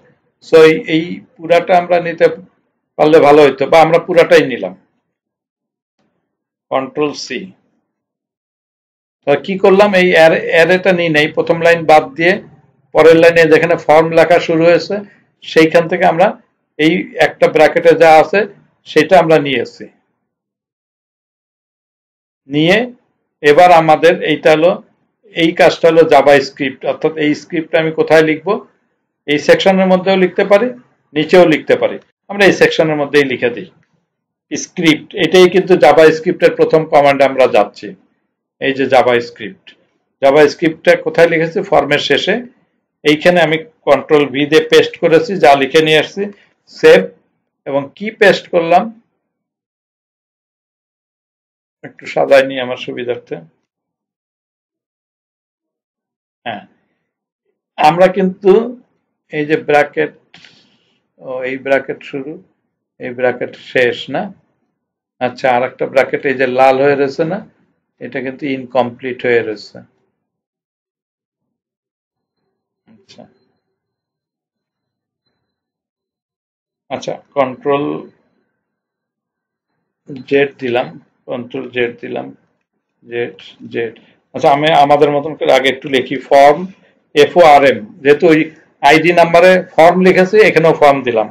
[SPEAKER 1] সো এই পুরাটা আমরা নিতে পারলে ভালো হইতো, বা আমরা পুরাটাই নিলাম, কন্ট্রোল সি। কি করলাম, এই অ্যারেটা নিই নাই, প্রথম লাইন বাদ দিয়ে পরের লাইনে যেখানে ফর্ম লেখা শুরু হয়েছে, সেইখান থেকে আমরা এই একটা ব্র্যাকেটে যা আছে সেটা আমরা নিয়েছি। নিয়ে এবার আমাদের এইটা হলো, এই কাজটা হলো জাভা স্ক্রিপ্ট। অর্থাৎ এই স্ক্রিপ্ট আমি কোথায় লিখবো, এই সেকশনের মধ্যেও লিখতে পারি, নিচেও লিখতে পারি। আমরা এই সেকশনের মধ্যেই লিখে দিই স্ক্রিপ্ট। এটাই কিন্তু জাভা স্ক্রিপ্টের প্রথম কমান্ড আমরা যাচ্ছি। এই যে জাভা স্ক্রিপ্ট, জাভা স্ক্রিপ্টটা কোথায় লিখেছি, ফর্মের শেষে। এইখানে আমি কন্ট্রোল ভি দিয়ে পেস্ট করেছি, যা লিখে নিয়ে আসছি, সেভ। এবং কি পেস্ট করলাম, একটু সাজাই নি আমার সুবিধার্থে। হ্যাঁ, আমরা কিন্তু এই যে ব্র্যাকেট, এই ব্র্যাকেট শুরু, এই ব্র্যাকেট শেষ না। আচ্ছা, আর একটা ব্র্যাকেট এই যে লাল হয়ে রয়েছে না, এটা কিন্তু ইনকমপ্লিট হয়ে রয়েছে। আচ্ছা আচ্ছা, কন্ট্রোল জেড দিলাম, কন্ট্রোল জেড দিলাম, জেড জেড। আচ্ছা, আমি আমাদের মতন করে আগে একটু লিখি, ফর্ম FORM, যেহেতু ওই আইডি নাম্বারে ফর্ম লিখেছি, এখানেও ফর্ম দিলাম।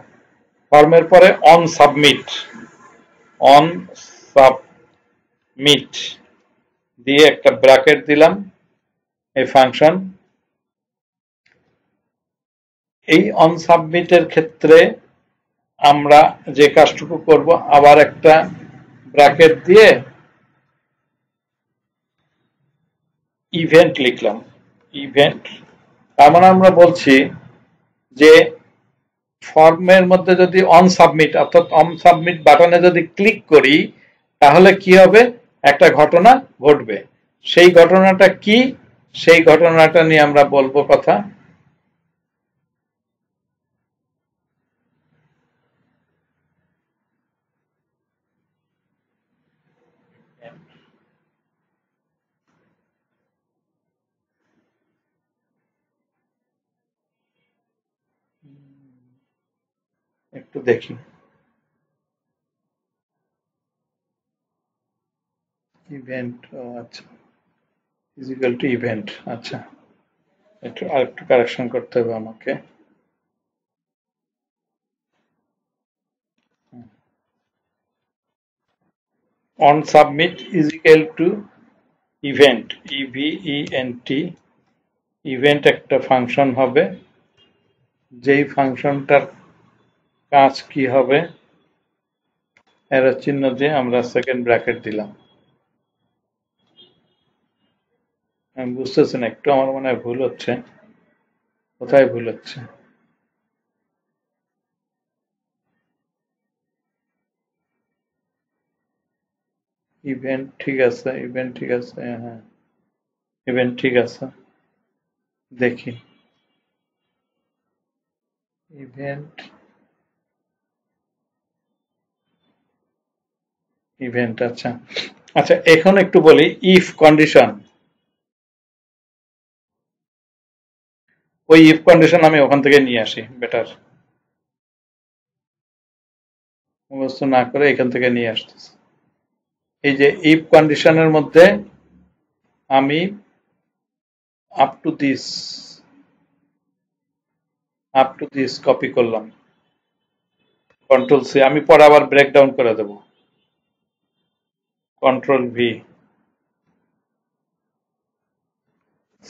[SPEAKER 1] ফর্মের পরে অন সাবমিট, অন সাবমিট দিয়ে একটা ব্র্যাকেট দিলাম, এই ফাংশন। এই অন সাবমিটের ক্ষেত্রে আমরা যে কাজটুকু করব, আবার একটা ব্র্যাকেট দিয়ে ইভেন্ট লিখলাম, ইভেন্ট। তার মানে আমরা বলছি যে ফর্মের মধ্যে যদি অন সাবমিট, অর্থাৎ অন সাবমিট বাটনে যদি ক্লিক করি, তাহলে কি হবে, একটা ঘটনা ঘটবে। সেই ঘটনাটা কি, সেই ঘটনাটা নিয়ে আমরা বলবো কথা। একটু দেখি ইভেন্ট। ও আচ্ছা, ইজিক্যাল টু ইভেন্ট। আচ্ছা, একটু আরেকটু কারেকশন করতে হবে আমাকে। On submit is equal to event, E V E N T. Event একটা ফাংশন হবে, যেই ফাংশনটার কাজ কি হবে, এরর চিহ্ন দিয়ে আমরা সেকেন্ড ব্র্যাকেট দিলাম। আমি বুঝতেছি না, একটু আমার মনে হয় ভুল হচ্ছে। কোথায় ভুল হচ্ছে? ইভেন্ট ঠিক আছে, ইভেন্ট ঠিক আছে, হ্যাঁ ইভেন্ট ঠিক আছে। দেখি ইভেন্ট, ইভেন্ট। আচ্ছা আচ্ছা, এখন একটু বলি ইফ কন্ডিশন। ওই ইফ কন্ডিশন আমি ওখান থেকে নিয়ে আসি, বেটার মুখস্থ না করে এখান থেকে নিয়ে আসতেছি। এই যে ইফ কন্ডিশনের মধ্যে আমি আপ টু দিস কপি করলাম, কন্ট্রোল সি। আমি পরে আবার ব্রেকডাউন করে দেব, কন্ট্রোল ভি,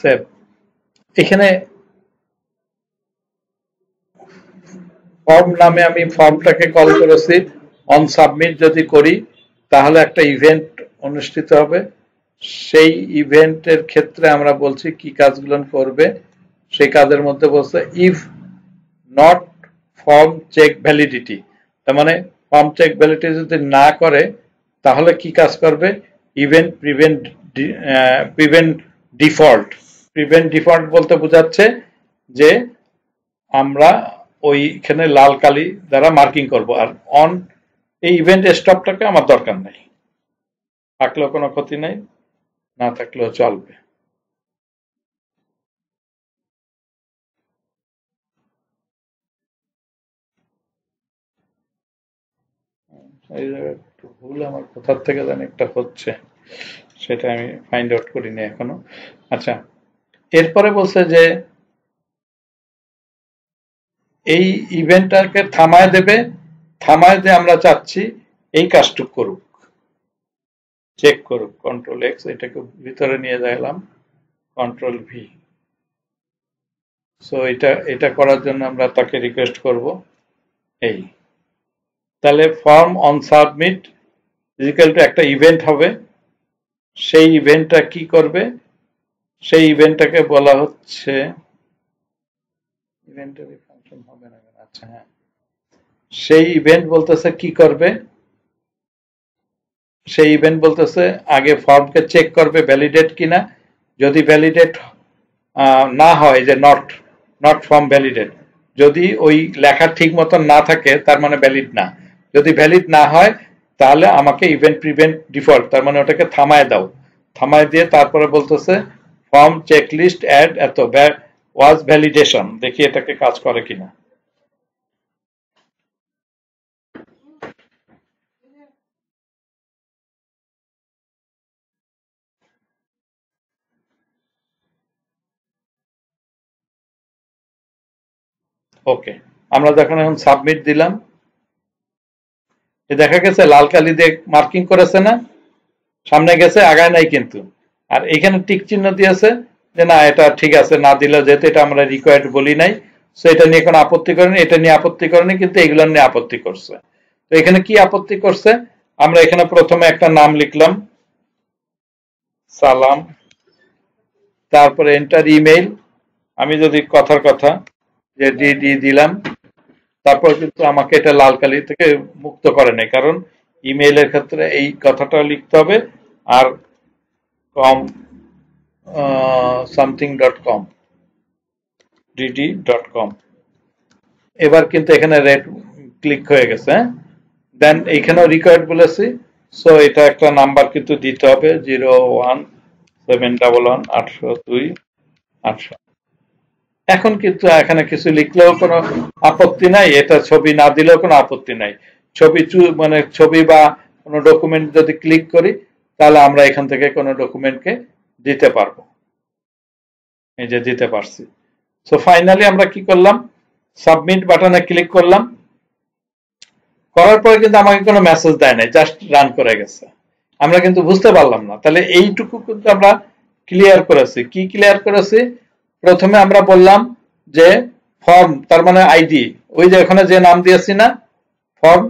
[SPEAKER 1] সেভ। এখানে ফর্ম নামে আমি ফর্মটাকে কল করেছি। অন সাবমিট যদি করি তাহলে একটা ইভেন্ট অনুষ্ঠিত হবে। সেই ইভেন্টের ক্ষেত্রে আমরা বলছি কি কাজগুলো করবে। সেই কাজের মধ্যে বলছে if not form check validity, তার মানে ফর্ম চেক ভ্যালিডিটি যদি না করে তাহলে কি কাজ করবে, event prevent default. Prevent default বলতে বোঝাচ্ছে যে আমরা ওইখানে লাল কালি দ্বারা মার্কিং করব, আর অন এই ইভেন্ট স্টপটাকে আমার দরকার নেই, থাকলেও কোনো ক্ষতি নেই, না থাকলেও চলবে। এই জায়গায় একটু ভুল আমার কোথার থেকে জানি একটা হচ্ছে, সেটা আমি ফাইন্ড আউট করিনি এখনো। আচ্ছা, এরপরে বলছে যে এই ইভেন্টটাকে থামায় দেবে, থামায় দিয়ে আমরা চাচ্ছি এই কাজটুক করুক, চেক করুক। কন্ট্রোল এক্স, এটাকে ভিতরে নিয়ে গেলাম, কন্ট্রোল ভি। সো এটা করার জন্য আমরা তাকে রিকোয়েস্ট করব এই। তাহলে form on submit equal to একটা ইভেন্ট হবে। সেই ইভেন্টটা কি করবে, সেই ইভেন্টটাকে বলা হচ্ছে ইভেন্টের ফাংশন হবে না। আচ্ছা হ্যাঁ, সেই ইভেন্ট বলতেছে কি করবে, সেই ইভেন্ট বলতেছে আগে ফর্মকে চেক করবে ভ্যালিডেট কিনা। যদি ভ্যালিডেট না হয়, যে নট ফর্ম ভ্যালিডেট, যদি ওই লেখা ঠিক মতন না থাকে তার মানে ভ্যালিড না। যদি ভ্যালিড না হয় তাহলে আমাকে ইভেন্ট প্রিভেন্ট ডিফল্ট, তার মানে ওটাকে থামায় দাও। থামায় দিয়ে তারপরে বলতেছে ফর্ম চেকলিস্ট অ্যাড এত ওয়াজ ভ্যালিডেশন। দেখি এটাকে কাজ করে কিনা। ওকে, আমরা যখন এখন সাবমিট দিলাম, দেখা গেছে লাল কালি দিয়ে মার্কিং করেছে না, সামনে গেছে, আগায় নাই কিন্তু। আর এখানে টিক চিহ্ন দিয়েছে যে না এটা ঠিক আছে, না দিলে যেহেতু এটা আমরা রিকোয়ার্ড বলি নাই, সো এটা নিয়ে কোনো আপত্তি করেনি, এটা নিয়ে আপত্তি করেনি, কিন্তু এগুলো নিয়ে আপত্তি করছে। তো এখানে কি আপত্তি করছে, আমরা এখানে প্রথমে একটা নাম লিখলাম সালাম, তারপরে এন্টার ইমেইল। আমি যদি কথার কথা যে ডি দিলাম, তারপর কিন্তু আমাকে এটা লাল কালি থেকে মুক্ত করে নাই, কারণ ইমেইলের ক্ষেত্রে এই কথাটা লিখতে হবে। আর something.com dd.com এবার কিন্তু এখানে রেড ক্লিক হয়ে গেছে দেন এইখানেও রিকোয়ার্ড বলেছি সো এটা একটা নাম্বার কিন্তু দিতে হবে 01711802800 এখন কিন্তু এখানে কিছু লিখলেও কোনো আপত্তি নাই এটা ছবি না দিলেও কোনো আপত্তি নাই ছবি মানে ছবি বা কোনো ডকুমেন্ট যদি ক্লিক করি তাহলে আমরা এখান থেকে কোনো ডকুমেন্টকে দিতে পারবো এই যে দিতে পারছি সো ফাইনালি আমরা কি করলাম সাবমিট বাটনে ক্লিক করলাম করার পরে কিন্তু আমাকে কোনো মেসেজ দেয় নাই জাস্ট রান করে গেছে আমরা কিন্তু বুঝতে পারলাম না তাহলে এইটুকু কিন্তু আমরা ক্লিয়ার করেছি কি ক্লিয়ার করেছি প্রথমে আমরা বললাম যে ফর্ম তার মানে আইডি ওই যে এখানে যে নাম দিয়েছি না ফর্ম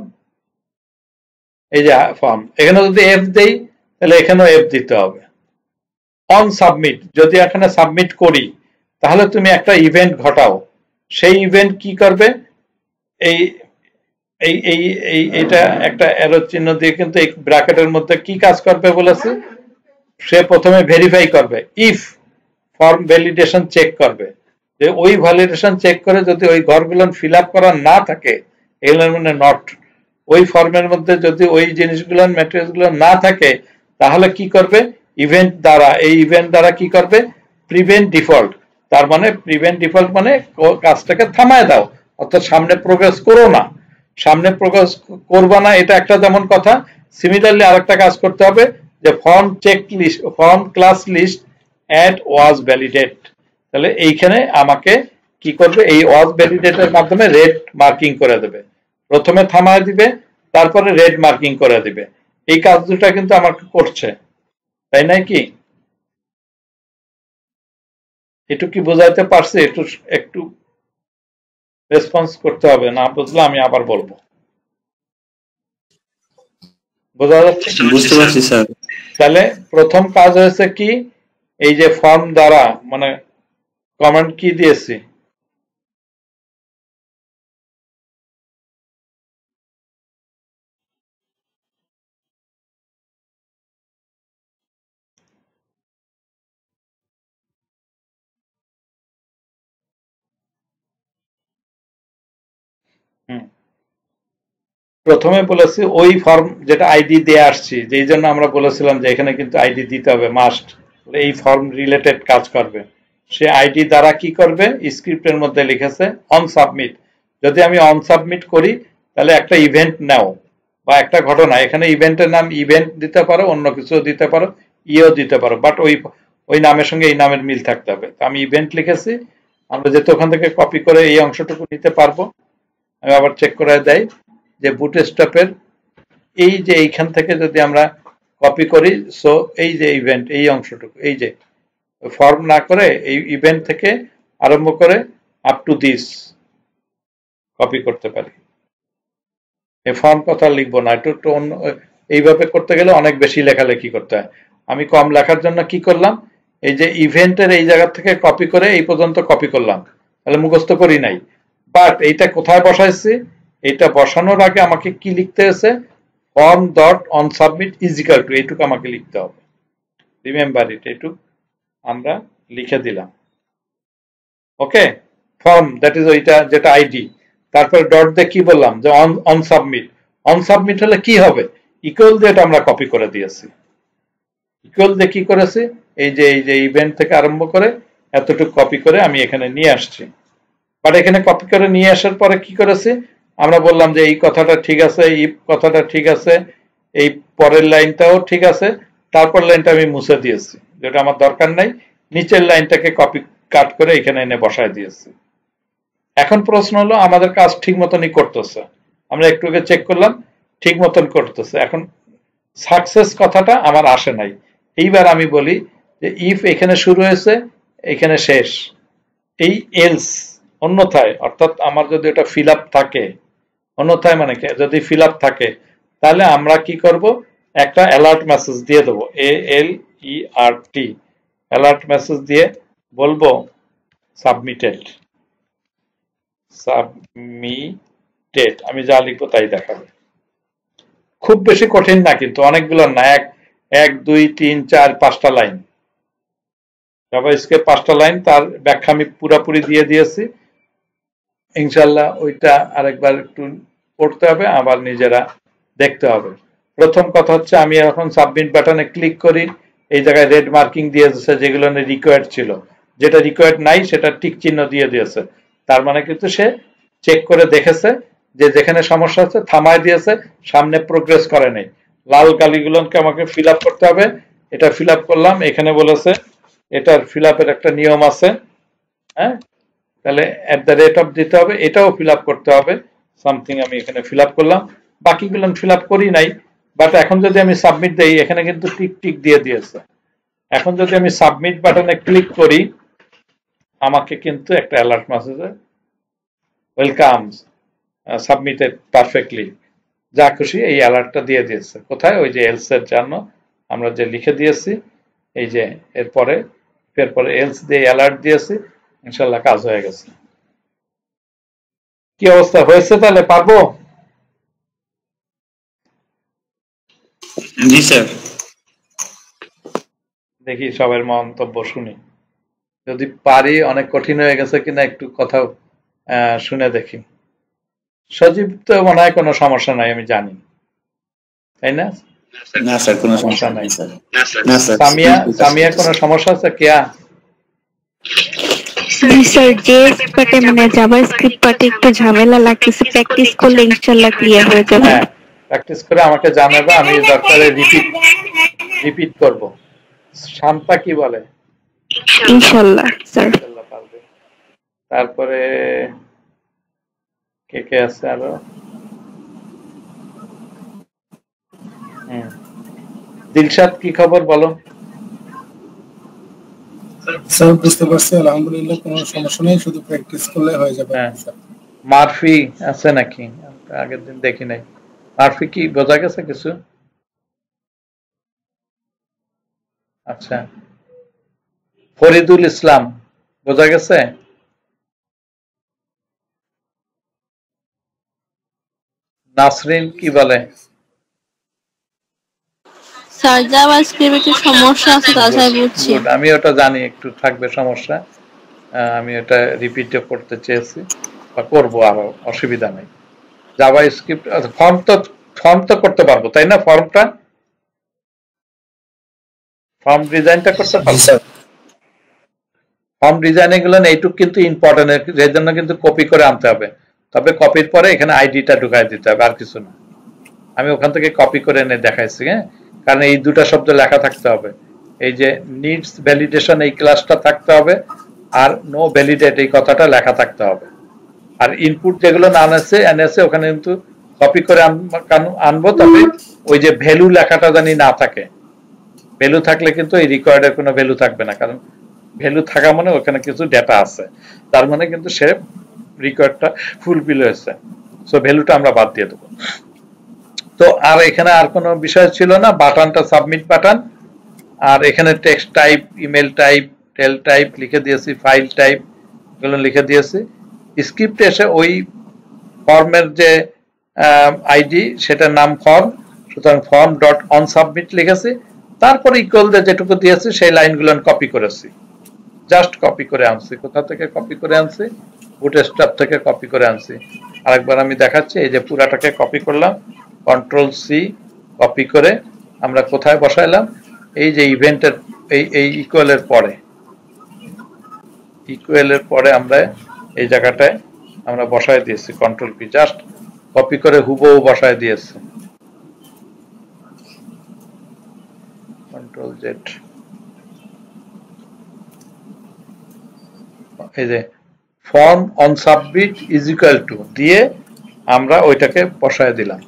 [SPEAKER 1] এই যে ফর্ম এখানে যদি এফ দেই তাহলে এখানেও এফ দিতে হবে অন সাবমিট যদি এখানে সাবমিট করি তাহলে তুমি একটা ইভেন্ট ঘটাও সেই ইভেন্ট কি করবে এই এই এই এই এটা একটা অ্যারো চিহ্ন দিয়ে কিন্তু এই ব্র্যাকেটের মধ্যে কি কাজ করবে বলেছে সে প্রথমে ভেরিফাই করবে ইফ ফর্ম ভ্যালিডেশন চেক করবে যে ওই ভ্যালিডেশন চেক করে যদি ওই ঘরগুলো ফিল আপ করা না থাকে এগুলোর মানে নট ওই ফর্মের মধ্যে যদি ওই জিনিসগুলো ম্যাটেরিয়ালসগুলো না থাকে তাহলে কি করবে ইভেন্ট দ্বারা এই ইভেন্ট দ্বারা কি করবে প্রিভেন্ট ডিফল্ট তার মানে প্রিভেন্ট ডিফল্ট মানে কাজটাকে থামায় দাও অর্থাৎ সামনে প্রোগ্রেস করো না সামনে প্রোগ্রেস করবা না এটা একটা যেমন কথা সিমিলারলি আরেকটা কাজ করতে হবে যে form check list form class list add was validate তাহলে এইখানে আমাকে কি করবে এই ওয়াজ ভ্যালিডেটের মাধ্যমে রেড মার্কিং করে দেবে প্রথমে থামায় দিবে তারপরে রেড মার্কিং করে দিবে এই কাজ দুটা কিন্তু আমাকে করছে তাই নাই কি একটু কি বোঝাতে পারছি একটু একটু রেসপন্স করতে হবে না বুঝলে আমি আবার বলবো বোঝা যাচ্ছে
[SPEAKER 2] বুঝতে পারছি স্যার
[SPEAKER 1] তাহলে প্রথম কাজ হয়েছে কি এই যে ফর্ম দ্বারা মানে কমান্ড কি দিয়েছি প্রথমে বলেছি ওই ফর্ম যেটা আইডি দিয়ে আসছি যেই জন্য আমরা বলেছিলাম যে এখানে কিন্তু আইডি দিতে হবে মাস্ট এই ফর্ম রিলেটেড কাজ করবে সে আইডি দ্বারা কি করবে স্ক্রিপ্টের মধ্যে লিখেছে অন সাবমিট যদি আমি অন সাবমিট করি তাহলে একটা ইভেন্ট নাও বা একটা ঘটনা এখানে ইভেন্টের নাম ইভেন্ট দিতে পারো অন্য কিছু দিতে পারো ইও দিতে পারো বাট ওই নামের সঙ্গে এই নামের মিল থাকতে হবে আমি ইভেন্ট লিখেছি আমরা যেহেতু ওখান থেকে কপি করে এই অংশটুকু নিতে পারবো আমি আবার চেক করে দেই যে বুটস্ট্র্যাপের এই যে এইখান থেকে যদি আমরা কপি করি সো এই যে ইভেন্ট এই অংশটুকু এই যে ফর্ম না করে এই ইভেন্ট থেকে আরম্ভ করে আপ টু দিস কপি করতে পারি এই ফর্ম কথা লিখবো না একটু অন্য এইভাবে করতে গেলে অনেক বেশি লেখালেখি করতে হয় আমি কম লেখার জন্য কি করলাম এই যে ইভেন্টের এই জায়গা থেকে কপি করে এই পর্যন্ত কপি করলাম তাহলে মুখস্থ করি নাই বাট এইটা কোথায় বসাইছি এটা বসানোর আগে আমাকে কি লিখতে হয়েছে form dot on submit is equal two এইটুকু আমাকে লিখতে হবে রিমেম্বার ইট এইটুকু আমরা লিখে দিলাম ওকে ফর্ম দ্যাট ইজ ওইটা যেটা আইডি তারপরে ডট দিয়ে কি বললাম যে অন সাবমিট হলে কি হবে ইকুয়াল দিয়ে এটা আমরা কপি করে দিয়েছি ইকুয়াল দিয়ে কি করেছি এই যে ইভেন্ট থেকে আরম্ভ করে এতটুকু কপি করে আমি এখানে নিয়ে আসছি বাট এখানে কপি করে নিয়ে আসার পরে কি করেছি আমরা বললাম যে এই কথাটা ঠিক আছে ইফ কথাটা ঠিক আছে এই পরের লাইনটাও ঠিক আছে তারপর লাইনটা আমি মুছে দিয়েছি যেটা আমার দরকার নাই নিচের লাইনটাকে কপি কাট করে এখানে এনে বসায় দিয়েছি এখন প্রশ্ন হলো আমাদের কাজ ঠিক মতনই করতেছে আমরা একটু আগে চেক করলাম ঠিক মতন করতেছে এখন সাকসেস কথাটা আমার আসে নাই এইবার আমি বলি যে ইফ এখানে শুরু হয়েছে এখানে শেষ এই এলস অন্যথায় অর্থাৎ আমার যদি এটা ফিল আপ থাকে অন্যথায় মানে যদি ফিল আপ থাকে তাহলে আমরা কি করব একটা অ্যালার্ট মেসেজ দিয়ে দেবো ALERT অ্যালার্ট মেসেজ দিয়ে বলবো সাবমিটেড আমি যা লিখবো তাই দেখাবে খুব বেশি কঠিন না কিন্তু অনেকগুলো না 1 2 3 4 5টা লাইন জাভাস্ক্রিপ্ট 5টা লাইন, তার ব্যাখ্যা আমি পুরোপুরি দিয়ে দিয়েছি। ইনশাআল্লাহ ওইটা আরেকবার একটু পড়তে হবে, আবার নিজেরা দেখতে হবে। প্রথম কথা হচ্ছে আমি এখন সাবমিট বাটনে ক্লিক করি, এই জায়গায় রেড মার্কিং দিয়ে দিয়েছে যেগুলো রিকোয়ার্ড ছিল, যেটা রিকোয়ার্ড নাই সেটা টিক চিহ্ন দিয়ে দিয়েছে। তার মানে কিন্তু সে চেক করে দেখেছে যে যেখানে সমস্যা আছে থামায় দিয়েছে, সামনে প্রোগ্রেস করে নাই। লাল কালিগুলোকে আমাকে ফিল আপ করতে হবে, এটা ফিল আপ করলাম। এখানে বলেছে এটার ফিল আপের একটা নিয়ম আছে, হ্যাঁ, তাহলে @ দিতে হবে, এটাও ফিল আপ করতে হবে সামথিং। আমি এখানে ফিল আপ করলাম, বাকিগুলো ফিল আপ করি নাই। বাট এখন যদি আমি সাবমিট দেই, এখানে কিন্তু টিক টিক দিয়ে দিয়েছে। এখন যদি আমি সাবমিট বাটনে ক্লিক করি, আমাকে কিন্তু একটা alert message, welcome submitted perfectly, যা খুশি এই অ্যালার্টটা দিয়ে দিয়েছে। কোথায়? ওই যে এলস এর জন্য আমরা যে লিখে দিয়েছি, এই যে এরপরে এলস দিয়ে অ্যালার্ট দিয়েছি, ইনশাল্লাহ কাজ হয়ে গেছে। কি অবস্থা হয়েছে? তাহলে পারবো?
[SPEAKER 2] জি স্যার।
[SPEAKER 1] দেখি সবার মন্তব্য শুনি, যদি পারি। অনেক কঠিন হয়ে গেছে কিনা একটু কথা শুনে দেখি। সজীব তো মনে হয় কোনো সমস্যা নাই, আমি জানি, তাই না?
[SPEAKER 2] না স্যার, কোনো সমস্যা নাই স্যার। না স্যার।
[SPEAKER 1] সামিয়া কোনো সমস্যা আছে কিয়া?
[SPEAKER 3] স্যার জেএস পার্টে মানে জাভাস্ক্রিপ্ট পার্টে একটু ঝামেলা লাগতেছে, প্র্যাকটিস করলে ইনশাআল্লাহ ক্লিয়ার হয়ে যাবে।
[SPEAKER 1] হ্যাঁ, প্র্যাকটিস করে আমাকে জানাবে, আমি দরকারে রিপিট করব। শান্তা কি বলে?
[SPEAKER 3] ইনশাআল্লাহ স্যার।
[SPEAKER 1] পারবে। তারপরে কে কে আছে আরো? দিলশাদ কি খবর বলো?
[SPEAKER 5] স্যার বুঝতে পারছি, আলহামদুলিল্লাহ কোনো সমস্যা নেই, শুধু প্র্যাকটিস করলে হয়ে যাবে।
[SPEAKER 1] মারফি আছে নাকি? আগের দিন দেখি নাই। মারফি কি বোঝা গেছে কিছু? আচ্ছা, ফরিদুল ইসলাম বোঝা গেছে? নাসরিন কি বলে?
[SPEAKER 3] স্যার জাভাস্ক্রিপ্টে সমস্যা আছে, তাছাড়া বুঝছি।
[SPEAKER 1] আমি ওটা জানি একটু থাকবে সমস্যা, আমি এটা রিপিটে করতে চেয়েছি বা করবো, আরো অসুবিধা নেই। জাভাস্ক্রিপ্ট ফর্ম তো করতে পারবো, তাই না? ফর্ম ডিজাইনটা করতে পারবো। ফর্ম ডিজাইন এগুলো এইটুক কিন্তু ইম্পর্টেন্ট, এর জন্য কিন্তু কপি করে আনতে হবে। তবে কপির পরে এখানে আইডিটা ঢুকাই দিতে হবে, আর কিছু না। আমি ওখান থেকে কপি করে এনে দেখাইছি, হ্যাঁ, কারণ এই দুটা শব্দ লেখা থাকতে হবে। এই যে নিডস ভ্যালিডেশন এই ক্লাসটা থাকতে হবে, আর নো ভ্যালিডেট এই কথাটা লেখা থাকতে হবে। আর ইনপুট যেগুলো না এনেছে ওখানে কিন্তু কপি করে আনবো, তবে ওই যে ভ্যালু লেখাটা জানি না থাকে। ভ্যালু থাকলে কিন্তু এই রিকোয়ার্ডের কোনো ভ্যালু থাকবে না, কারণ ভ্যালু থাকা মানে ওখানে কিছু ডেটা আছে, তার মানে কিন্তু সে রিকোয়ার্ডটা ফুলফিল হয়েছে। সো ভ্যালুটা আমরা বাদ দিয়ে দেবো। তো আর এখানে আর কোনো বিষয় ছিল না। বাটনটা সাবমিট বাটন, আর এখানে টেক্সট টাইপ, ইমেল টাইপ, টেল টাইপ লিখে দিয়েছি, ফাইল টাইপ এগুলো লিখে দিয়েছি। স্ক্রিপ্ট এসে ওই ফর্মের যে আইডি সেটার নাম ফর্ম, সুতরাং ফর্ম ডট অন সাবমিট লিখেছি। তারপরে ইকুয়াল দিয়ে যেটুকু দিয়েছি সেই লাইনগুলো কপি করেছি, জাস্ট কপি করে আনছি। কোথা থেকে কপি করে আনছি? বুটস্ট্র্যাপ থেকে কপি করে আনছি। আরেকবার আমি দেখাচ্ছি, এই যে পুরাটাকে কপি করলাম, কন্ট্রোল-C কপি করে আমরা কোথায় বসাইলাম? এই যে ইভেন্টের এই ইকুয়ালের পরে আমরা এই জায়গাটায় আমরা বসায় দিয়েছি, কন্ট্রোল-P, জাস্ট কপি করে হুবহু বসায় দিয়েছি, কন্ট্রোল-Z। এই যে form on submit is equal two দিয়ে আমরা ওইটাকে বসায় দিলাম।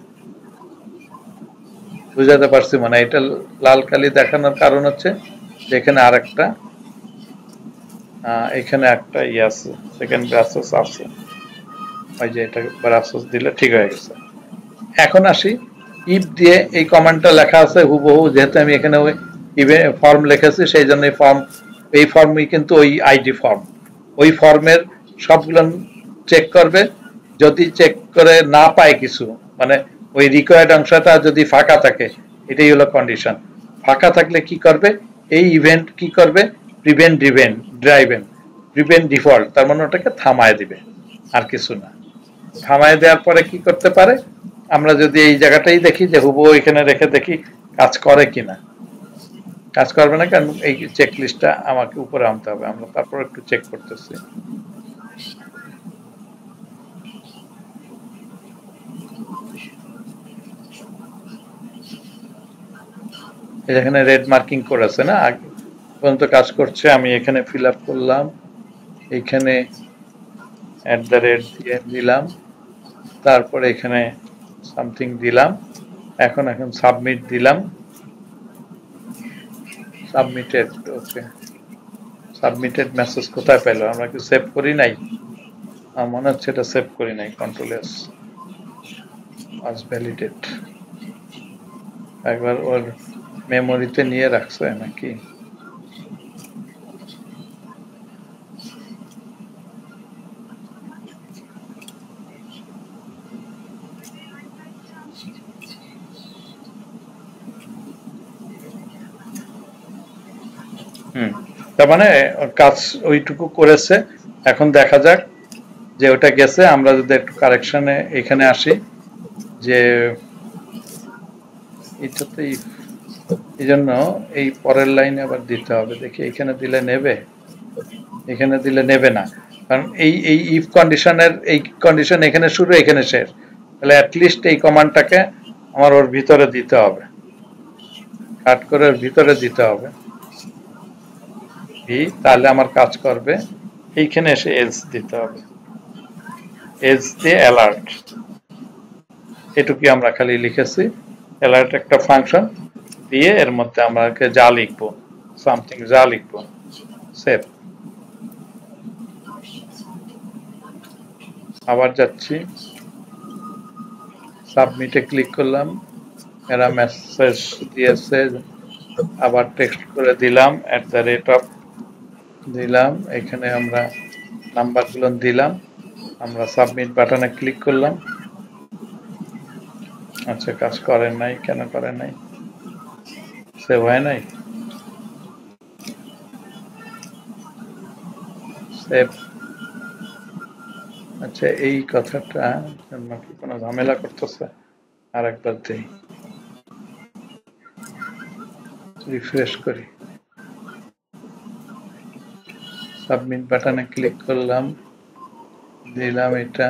[SPEAKER 1] বুঝাতে পারছি? মানে এটা লাল কালি দেখানোর কারণ হচ্ছে যে এখানে আরেকটা, এখানে একটা আছে, সেকেন্ড ব্রাসেস আছে, ওই যে এটা ব্রাসেস দিলে ঠিক হয়ে গেছে। এখন আসি, ইফ দিয়ে এই কমান্ডটা লেখা আছে হুবহু, যেহেতু আমি এখানে ওই ফর্ম লিখেছি সেই জন্য এই ফর্মই কিন্তু ওই আইডি ফর্ম, ওই ফর্মের সবগুলো চেক করবে। যদি চেক করে না পায় কিছু, মানে ওই রিকোয়ার্ড অংশটা যদি ফাঁকা থাকে, এটাই হলো কন্ডিশন। ফাঁকা থাকলে কি করবে? এই ইভেন্ট কি করবে? প্রিভেন্ট ড্রাইভেন প্রিভেন্ট ডিফল্ট, তার মানে ওটাকে থামায় দিবে, আর কিছু না। থামায় দেওয়ার পরে কি করতে পারে, আমরা যদি এই জায়গাটাই দেখি যে হুবহু এখানে রেখে দেখি কাজ করে কিনা, কাজ করবে না, কারণ এই চেক লিস্টটা আমাকে উপরে আনতে হবে। আমরা তারপর একটু চেক করতেছি। এখানে রেড মার্কিং করেছে না, আগে পর্যন্ত কাজ করছে। আমি এখানে ফিল আপ করলাম, এখানে @ দিয়ে দিলাম, তারপরে এখানে সামথিং দিলাম, এখন সাবমিট দিলাম, সাবমিটেড। ওকে, সাবমিটেড মেসেজ কোথায় পেল? আমরা কি সেভ করি নাই? আমার মনে হচ্ছে এটা সেভ করি নাই। কন্ট্রোল এস, ওয়াজ ভ্যালিডেট। একবার ওর মেমোরিতে নিয়ে রাখছে নাকি? তার মানে কাজ ওইটুকু করেছে। এখন দেখা যাক যে ওটা গেছে। আমরা যদি একটু কারেকশনে এখানে আসি, যে এটাতে এই জন্য এই পরের লাইনে আবার দিতে হবে। দেখি এখানে দিলে নেবে, এখানে দিলে নেবে না, কারণ এই ইফ কন্ডিশনের এই কন্ডিশন এখানে শুরু এখানে শেষ। তাহলে অ্যাটলিস্ট এই কমান্ডটাকে আমার ওর ভিতরে দিতে হবে, কাট করে ওর ভিতরে দিতে হবে, তাহলে আমার কাজ করবে। এইখানে এসে এলস দিতে হবে, এলস দিয়ে অ্যালার্ট। এটুকুই আমরা খালি লিখেছি। অ্যালার্ট একটা ফাংশন দিয়ে এর মধ্যে আমরা যা লিখবো, সামথিং যা লিখবো, সেভ। আবার যাচ্ছি, সাবমিটে ক্লিক করলাম, এরা মেসেজ দিয়েছে, আবার টেক্সট করে দিলাম, @ দিলাম, এখানে আমরা নাম্বারগুলো দিলাম, আমরা সাবমিট বাটনে ক্লিক করলাম। আচ্ছা, কাজ করেন নাই, কেন করেন নাই? সেভ হয় নাই, সেভ। আচ্ছা, এই কথাটা কি কোনো ঝামেলা করতেছে? আর একবার দিই, রিফ্রেশ করি, সাবমিট বাটনে ক্লিক করলাম, দিলাম এটা,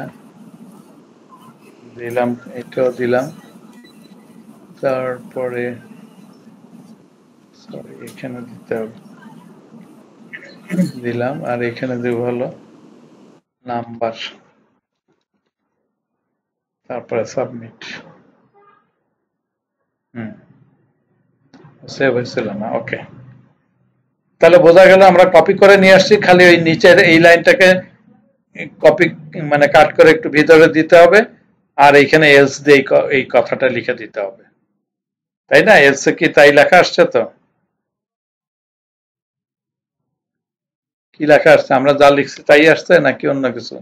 [SPEAKER 1] দিলাম এটাও দিলাম, তারপরে সরি এখানে দিতে হবে, দিলাম, আর এখানে দেব হলো নাম্বার, তারপরে সাবমিট। সেভ হয়েছিল না? ওকে, তাহলে বোঝা গেল আমরা কপি করে নিয়ে আসছি, খালি ওই নিচের এই লাইনটাকে কপি মানে কাট করে একটু ভিতরে দিতে হবে, আর এইখানে এলস দিয়ে এই কথাটা লিখে দিতে হবে, তাই না? এলস কি তাই লেখা আসছে? তো কি লেখা আসছে? আমরা যা লিখছি তাই আসছে নাকি অন্য কিছু?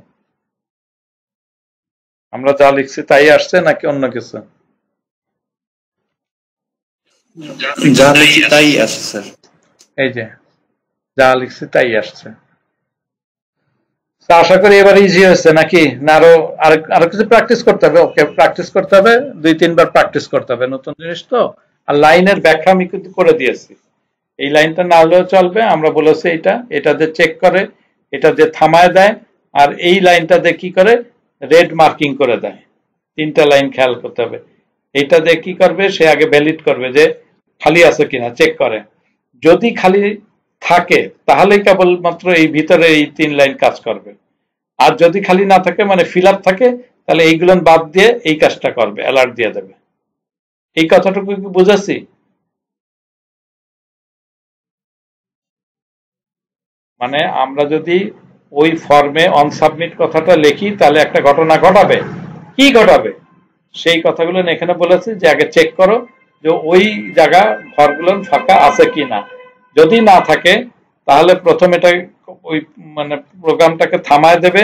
[SPEAKER 1] আমরা যা লিখছি তাই আসছে নাকি অন্য কিছু?
[SPEAKER 2] যা লিখছি তাই আসছে স্যার।
[SPEAKER 1] এই যে যা লিখছি তাই আসছে। আশা করি এবার ইজি হয়েছে নাকি? না আরো কিছু প্র্যাকটিস করতে হবে? ওকে, প্র্যাকটিস করতে হবে, 2-3 বার প্র্যাকটিস করতে হবে, নতুন জিনিস তো। আর লাইনের ব্যাখ্যা আমি কিন্তু করে দিয়েছি, এই লাইনটা না হলেও চলবে। আমরা বলেছি এটা দিয়ে চেক করে, এটা দিয়ে থামায় দেয়, আর এই লাইনটা দিয়ে কি করে, রেড মার্কিং করে দেয়। 3টা লাইন খেয়াল করতে হবে। এইটা দিয়ে কি করবে, সে আগে ভ্যালিড করবে যে খালি আছে কিনা, চেক করে। যদি খালি থাকে তাহলে কেবলমাত্র এই ভিতরে এই 3 লাইন কাজ করবে, আর যদি খালি না থাকে মানে ফিল আপ থাকে, তাহলে এইগুলো বাদ দিয়ে এই কাজটা করবে, অ্যালার্ট দিয়ে দেবে। এই কথাটুকু কি বুঝেছি? মানে আমরা যদি ওই ফর্মে অন সাবমিট কথাটা লিখি, তাহলে একটা ঘটনা ঘটাবে। কি ঘটাবে সেই কথাগুলো এখানে বলেছে, যে আগে চেক করো যে ওই জায়গা ঘরগুলো ফাঁকা আছে কিনা। যদি না থাকে তাহলে প্রথমে এটা ওই মানে প্রোগ্রামটাকে থামায় দেবে,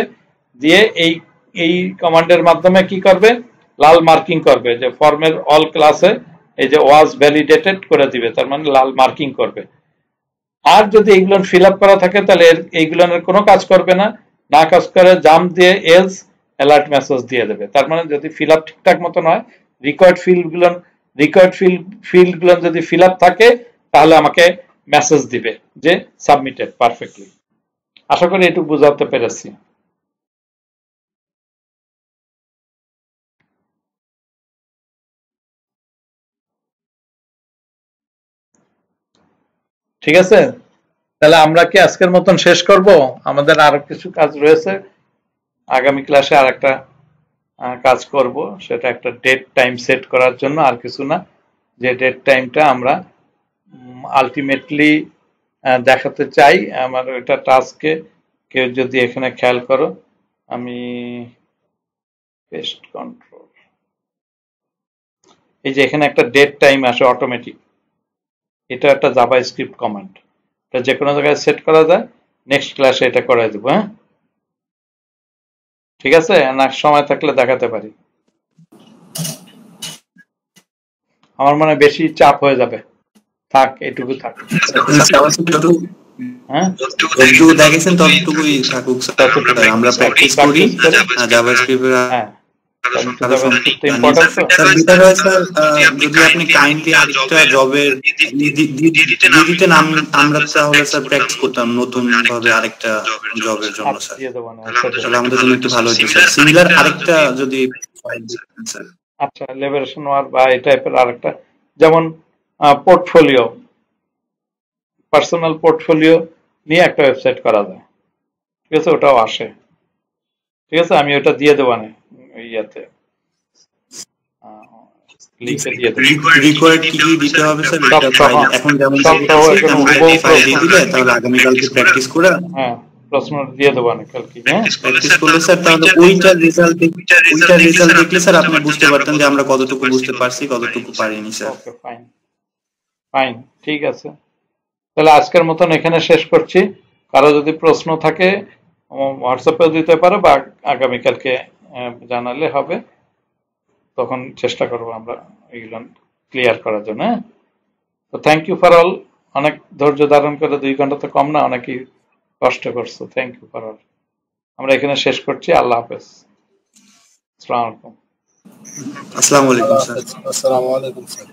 [SPEAKER 1] দিয়ে এই কমান্ডের মাধ্যমে কি করবে, লাল মার্কিং করবে, যে ফর্মের অল ক্লাসে এই যে ওয়াজ ভ্যালিডেটেড করে দিবে, তার মানে লাল মার্কিং করবে। আর যদি এইগুলো ফিল আপ করা থাকে তাহলে এইগুলোর কোনো কাজ করবে না, না কাজ করে জাম্প দিয়ে এলস অ্যালার্ট মেসেজ দিয়ে দেবে। তার মানে যদি ফিল আপ ঠিকঠাক মতো নয়, রিকোয়ার্ড ফিল্ডগুলো যদি ফিল আপ থাকে তাহলে আমাকে মেসেজ দিবে যে সাবমিটেড পারফেক্টলি। আশা করি একটু বুঝাতে পেরেছি। ঠিক আছে, তাহলে আমরা কি আজকের মতন শেষ করব? আমাদের আরো কিছু কাজ রয়েছে, আগামী ক্লাসে আর একটা কাজ করব, সেটা একটা ডেট টাইম সেট করার জন্য, আর কিছু না। যে ডেট টাইমটা আমরা আলটিমেটলি দেখাতে চাই, আমার ওইটা টাস্কে কেউ যদি এখানে খেয়াল করো, আমি পেস্ট কন্ট্রোল, এই যে এখানে একটা ডেট টাইম আসে অটোমেটিক, এটা একটা জাভাস্ক্রিপ্ট কমান্ড, এটা যে কোনো জায়গায় সেট করা যায়। নেক্সট ক্লাসে এটা করে দেবো। হ্যাঁ, ঠিক আছে, না সময় থাকলে দেখাতে পারি। আমার মনে বেশি চাপ হয়ে যাবে, থাক এটুকু থাক। হ্যাঁ,
[SPEAKER 2] একটু দেখেছেন ততটুকুই থাকুক স্যার, আমরা প্র্যাকটিস করি জাভাস্ক্রিপ্টের। হ্যাঁ, যদি আপনি কাইন্ডলি আরেকটা জবের দিতেন আমরা তাহলে স্যার প্র্যাকটিস করতাম নতুন ভাবে আরেকটা জবের জন্য স্যার, তাহলে আমাদের জন্য একটু ভালো হতো স্যার। সিমিলার আরেকটা যদি স্যার,
[SPEAKER 1] আচ্ছা লিবারেশন ওয়ার বা এই টাইপের আরেকটা, যেমন পোর্টফোলিও, পার্সোনাল পোর্টফোলিও নিয়ে একটা ওয়েবসাইট করা যায়। ঠিক আছে, ওটাও আসে। ঠিক আছে, আমি ওটা দিয়ে দেবো না ইয়াতে, লিংকে দিয়ে দেবো।
[SPEAKER 2] রিকোয়ার্ড কি কি দিতে হবে স্যার? এখন যেমন ফাইল দিয়ে দিলে তাহলে আগামী কালকে প্র্যাকটিস করে
[SPEAKER 1] হ্যাঁ প্রশ্ন দিয়ে দেবো না কালকে। হ্যাঁ,
[SPEAKER 2] প্র্যাকটিস করলে স্যার তাহলে ওইটার রেজাল্ট দেখলে স্যার আপনি বুঝতে পারতেন যে আমরা কতটুকু বুঝতে পারছি কতটুকু পারিনি স্যার।
[SPEAKER 1] ওকে, ফাইন ফাইন, ঠিক আছে। তাহলে আজকের মতন এখানে শেষ করছি। কারো যদি প্রশ্ন থাকে হোয়াটসঅ্যাপেও দিতে পারো বা আগামীকালকে জানালে হবে, তখন চেষ্টা করবো আমরা এগুলো ক্লিয়ার করার জন্য। হ্যাঁ, তো থ্যাংক ইউ ফর অল। অনেক ধৈর্য ধারণ করে, 2 ঘন্টা তো কম না, অনেকই কষ্ট করছো। Thank you for all. আমরা এখানে শেষ করছি। আল্লাহ হাফেজ। আসসালামু আলাইকুম।
[SPEAKER 2] আসসালামু আলাইকুম স্যার।
[SPEAKER 5] আসসালামু আলাইকুম স্যার।